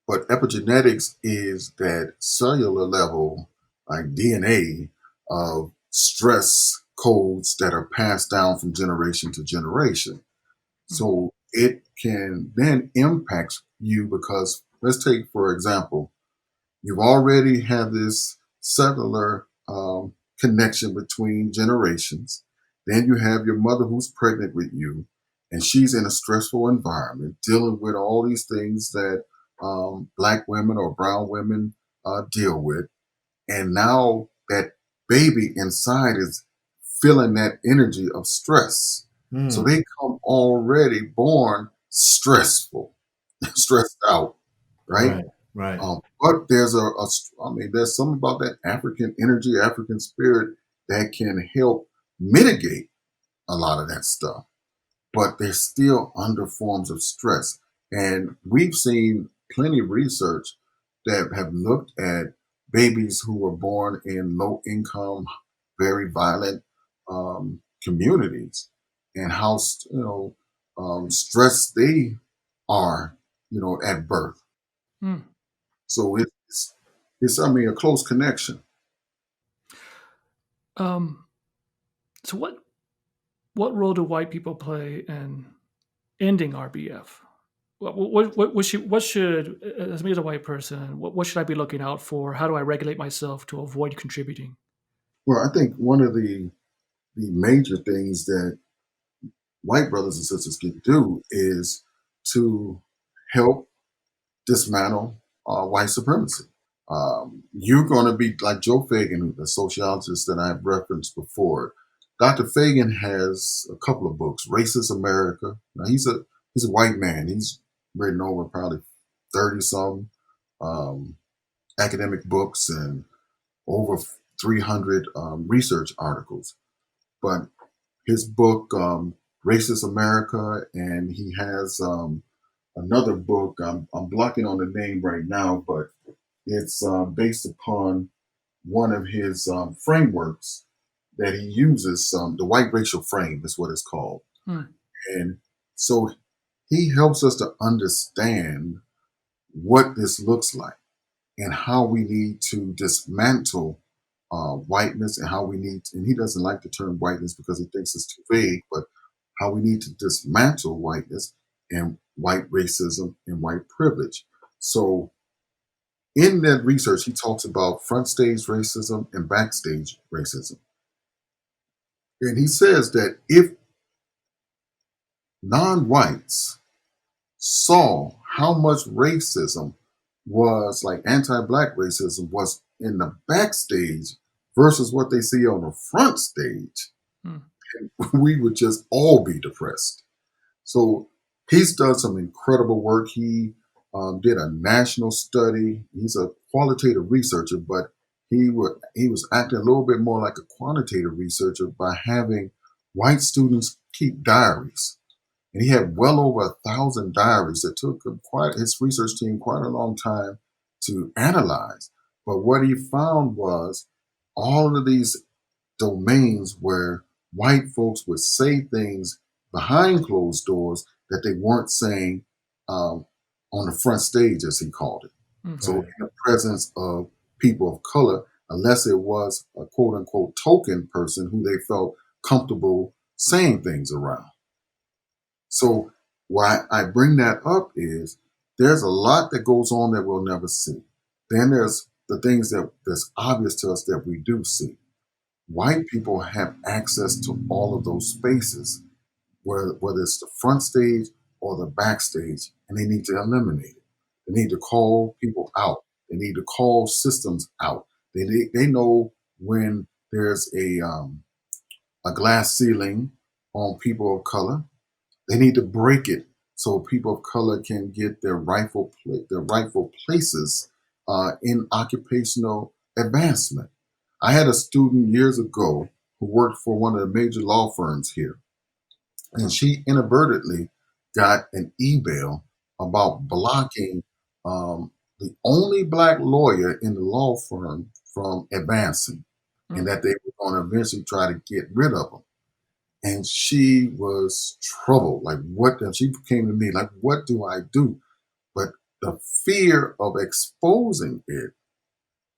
but epigenetics is that cellular level, like DNA, of stress codes that are passed down from generation to generation. So it can then impact you because let's take, for example, you've already have this cellular connection between generations. Then you have your mother who's pregnant with you, and she's in a stressful environment, dealing with all these things that Black women or brown women deal with. And now that baby inside is feeling that energy of stress. So they come already born stressful, stressed out, right? Right. Right. But I mean, there's something about that African energy, African spirit that can help mitigate a lot of that stuff. But they're still under forms of stress. And we've seen plenty of research that have looked at babies who were born in low income, very violent communities and how, stressed they are, at birth. Hmm. So I mean, a close connection. Um, so what role do white people play in ending RBF? What should, as me as a white person, what should I be looking out for? How do I regulate myself to avoid contributing? Well, I think one of the major things that white brothers and sisters can do is to help dismantle white supremacy. You're going to be like Joe Fagan, the sociologist that I've referenced before. Dr. Fagan has a couple of books, Racist America. Now, he's a white man. He's written over probably 30 some um, academic books and over 300 research articles. But his book, Racist America, and he has another book. I'm blocking on the name right now, but it's based upon one of his frameworks that he uses. The white racial frame is what it's called. Hmm. And so he helps us to understand what this looks like and how we need to dismantle whiteness and how we need, and he doesn't like the term whiteness because he thinks it's too vague, but how we need to dismantle whiteness and white racism and white privilege. So in that research, he talks about front stage racism and backstage racism. And he says that if non whites saw how much racism was like anti black racism was in the backstage versus what they see on the front stage, Hmm. we would just all be depressed. So he's done some incredible work. He did a national study. He's a qualitative researcher, but he was acting a little bit more like a quantitative researcher by having white students keep diaries. And he had well over 1,000 diaries that took quite his research team quite a long time to analyze. But what he found was all of these domains where white folks would say things behind closed doors that they weren't saying on the front stage, as he called it. Hmm. So, Right. in the presence of people of color, unless it was a quote unquote token person who they felt comfortable saying things around. So, why I bring that up is there's a lot that goes on that we'll never see. Then there's the things that's obvious to us that we do see. White people have access to all of those spaces, whether it's the front stage or the backstage, and they need to eliminate it. They need to call people out. They need to call systems out. They know when there's a glass ceiling on people of color. They need to break it so people of color can get their rightful places in occupational advancement. I had a student years ago who worked for one of the major law firms here, and she inadvertently got an email about blocking the only black lawyer in the law firm from advancing, Hmm. and that they were going to eventually try to get rid of him. And she was troubled. Like, what? And she came to me, like, what do I do? But the fear of exposing it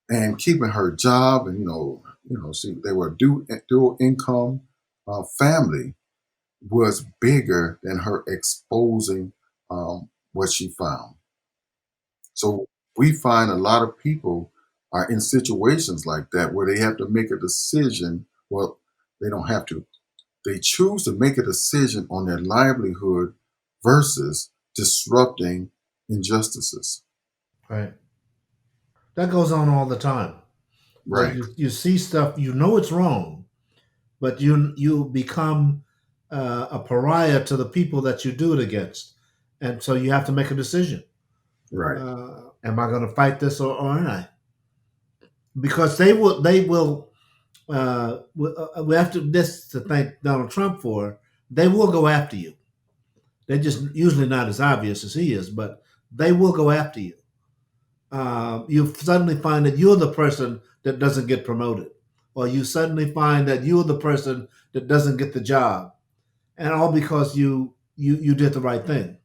and keeping her job, and they were dual income family was bigger than her exposing what she found. So we find a lot of people are in situations like that where they have to make a decision. Well, they don't have to. They choose to make a decision on their livelihood versus disrupting injustices. Right. That goes on all the time. That Right, you see stuff, you know it's wrong, but you become a pariah to the people that you do it against, and so you have to make a decision. right, Am I going to fight this or aren't I? Because they will. We have to this to thank Donald Trump for. They will go after you. They're just usually not as obvious as he is, but they will go after you. You suddenly find that you're the person that doesn't get promoted, or you suddenly find that you're the person that doesn't get the job, and all because you did the right thing.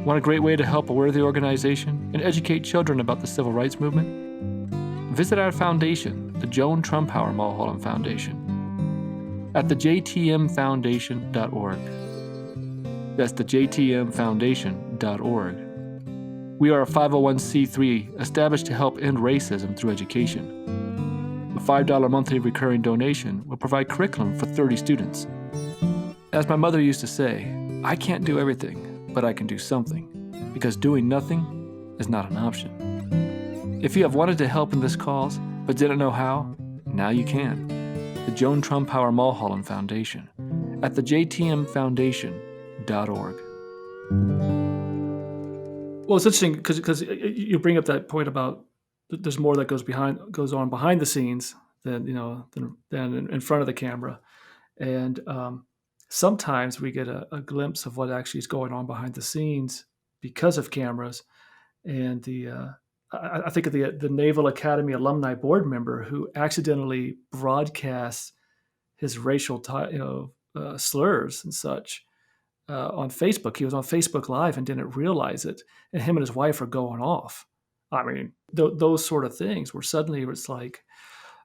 Want a great way to help a worthy organization and educate children about the civil rights movement? Visit our foundation, the Joan Trumpauer Mulholland Foundation, at thejtmfoundation.org. That's thejtmfoundation.org. We are a 501c3 established to help end racism through education. A $5 monthly recurring donation will provide curriculum for 30 students. As my mother used to say, I can't do everything, but I can do something, because doing nothing is not an option. If you have wanted to help in this cause, but didn't know how, now you can. The Joan Trumpauer Mulholland Foundation at thejtmfoundation.org. Well, it's interesting because you bring up that point about there's more that goes on behind the scenes than in front of the camera, and sometimes we get a glimpse of what actually is going on behind the scenes because of cameras. And I think of the Naval Academy alumni board member who accidentally broadcasts his racial slurs and such on Facebook. He was on Facebook Live and didn't realize it, and him and his wife are going off. I mean, those sort of things where suddenly it's like,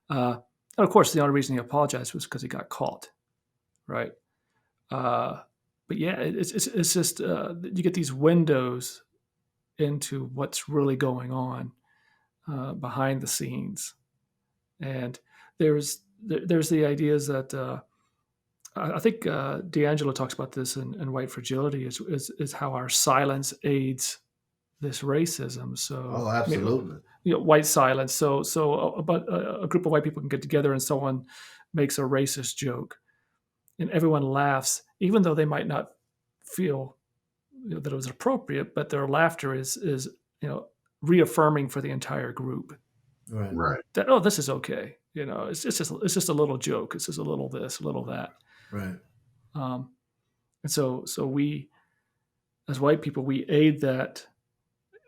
and of course, the only reason he apologized was because he got caught, right? But yeah, it's just you get these windows into what's really going on behind the scenes, and there's the ideas that I think D'Angelo talks about this in White Fragility is how our silence aids this racism. So, Oh, absolutely. White silence. So a group of white people can get together and someone makes a racist joke, and everyone laughs, even though they might not feel that it was appropriate, but their laughter is reaffirming for the entire group Right. Right. that this is okay. It's just a little joke. It's just a little this, a little that. Right. And so we, as white people, we aid that,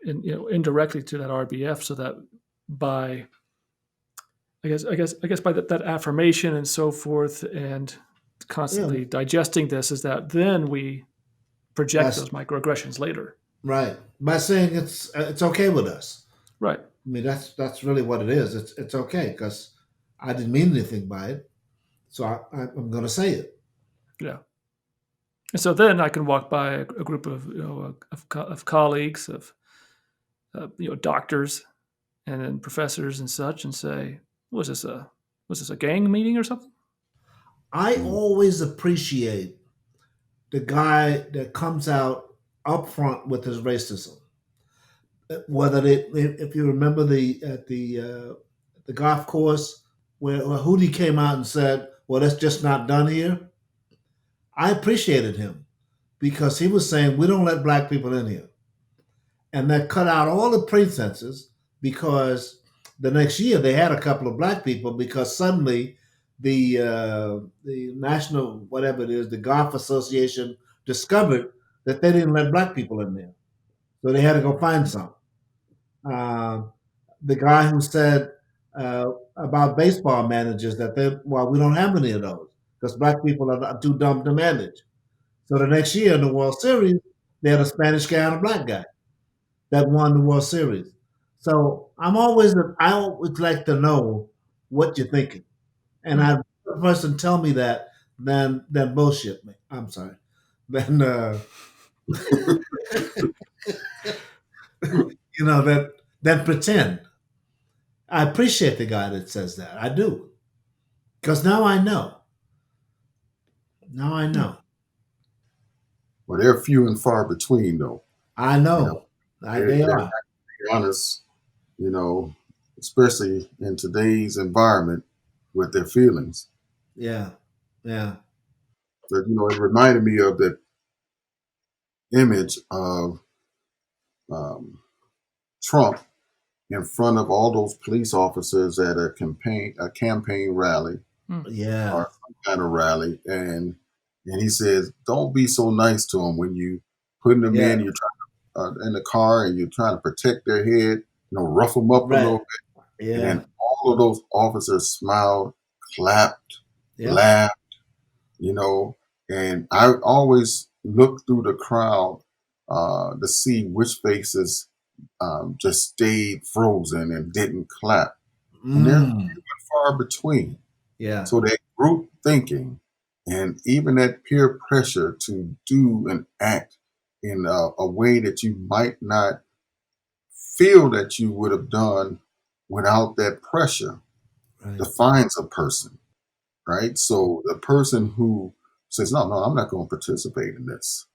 indirectly to that RBF, so that by, I guess by that affirmation and so forth, and constantly digesting this, is that then we project those microaggressions later. Right. By saying it's okay with us. Right. I mean, that's really what it is. It's okay because I didn't mean anything by it, so I'm going to say it. Yeah. And so then I can walk by a group of of colleagues, of doctors, and then professors and such, and say, was this a gang meeting or something? I always appreciate the guy that comes out up front with his racism. Whether if you remember the golf course where Hootie came out and said, "Well, that's just not done here." I appreciated him because he was saying we don't let black people in here, and that cut out all the pretenses. Because the next year they had a couple of black people because suddenly the national whatever it is, the golf association discovered that they didn't let black people in there, so they had to go find some. Uh, the guy who said about baseball managers that we don't have any of those because black people are too dumb to manage. So the next year in the World Series, they had a Spanish guy and a black guy that won the World Series. So I always like to know what you're thinking, and I'd rather a person tell me that than bullshit me. I'm sorry, than that pretend. I appreciate the guy that says that. I do. Because now I know. Now I know. Well, they're few and far between, though. I know. They are. To be honest, especially in today's environment with their feelings. Yeah. Yeah. But, it reminded me of that image of um, Trump in front of all those police officers at a campaign rally Hmm. Yeah. or some kind of rally, and he says, "Don't be so nice to them when you putting them Yeah. in. You're trying in the car and you're trying to protect their head. Rough them up a Right. little bit." And Yeah. then all of those officers smiled, clapped, Yep. laughed. You know, and I always look through the crowd to see which faces just stayed frozen and didn't clap, and they're few Mm. and far between. Yeah. So that group thinking and even that peer pressure to do and act in a way that you might not feel that you would have done without that pressure Right. defines a person, right? So the person who says, "No, no, I'm not going to participate in this.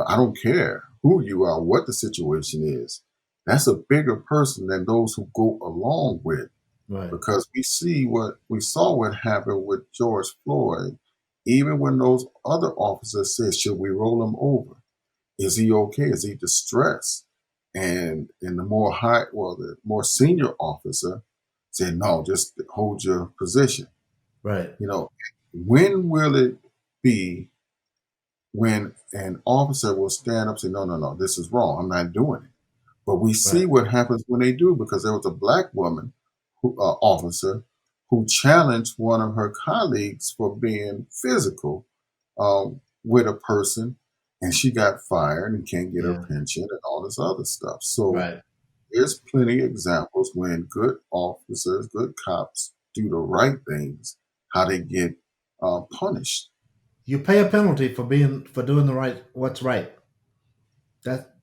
I don't care who you are, what the situation is." That's a bigger person than those who go along with, Right. because we saw what happened with George Floyd. Even when those other officers said, "Should we roll him over? Is he okay? Is he distressed?" And the more senior officer said, "No, just hold your position." Right. You know, when will it be when an officer will stand up and say, "No, no, no, this is wrong. I'm not doing it"? But we see Right. what happens when they do, because there was a black woman officer who challenged one of her colleagues for being physical with a person, and she got fired and can't get her Yeah. pension and all this other stuff. So Right. there's plenty of examples when good officers, good cops do the right things, how they get punished. You pay a penalty for doing what's right. That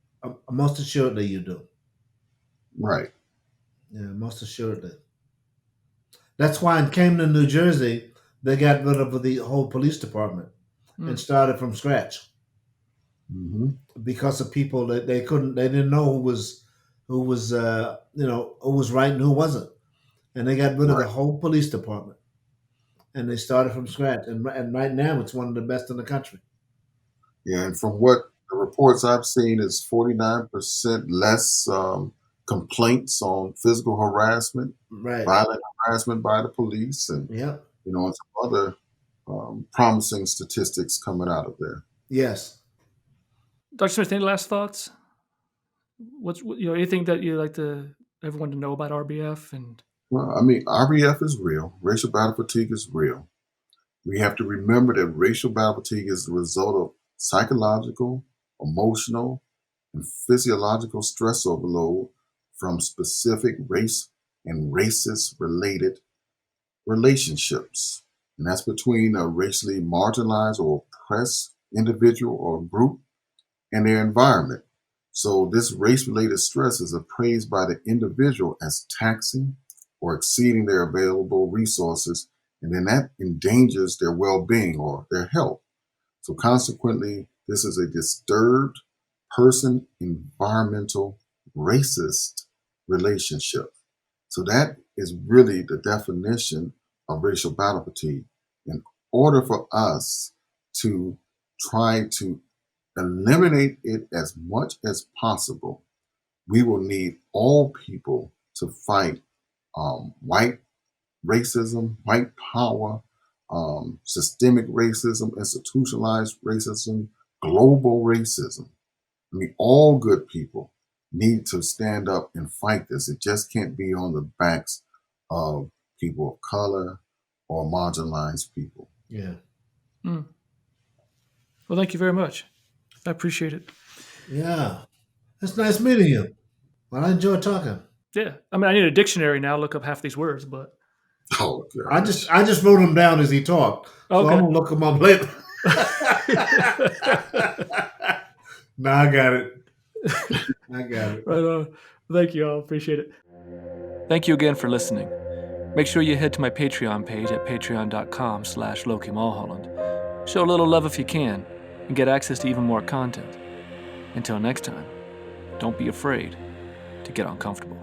most assuredly you do. Right. Yeah, most assuredly. That's why in Camden, New Jersey, they got rid of the whole police department Hmm. and started from scratch Hmm. because of people that they didn't know who was right and who wasn't, and they got rid of the Right. whole police department and they started from scratch, and right now it's one of the best in the country. Yeah, and from what the reports I've seen is 49% less complaints on physical harassment, Right. violent harassment by the police, and Yeah. and some other promising statistics coming out of there. Yes. Dr. Smith, any last thoughts? Anything that you like to everyone to know about RBF and Well, I mean, RBF is real. Racial battle fatigue is real. We have to remember that racial battle fatigue is the result of psychological, emotional, and physiological stress overload from specific race and racist related relationships. And that's between a racially marginalized or oppressed individual or group and their environment. So this race-related stress is appraised by the individual as taxing or exceeding their available resources, and then that endangers their well-being or their health. So consequently, this is a disturbed person environmental racist relationship. So that is really the definition of racial battle fatigue. In order for us to try to eliminate it as much as possible, we will need all people to fight white racism, white power, systemic racism, institutionalized racism, global racism. I mean, all good people need to stand up and fight this. It just can't be on the backs of people of color or marginalized people. Yeah. Hmm. Well, thank you very much. I appreciate it. Yeah. It's nice meeting you. Well, I enjoy talking. Yeah, I mean, I need a dictionary now. To Look up half these words, but Oh I gosh. just I just wrote them down as he talked, so I'm okay. gonna look them up later. No, I got it. I got it. Right on. Thank you all. Appreciate it. Thank you again for listening. Make sure you head to my Patreon page at patreon.com/Loki Mulholland. Show a little love if you can, and get access to even more content. Until next time, don't be afraid to get uncomfortable.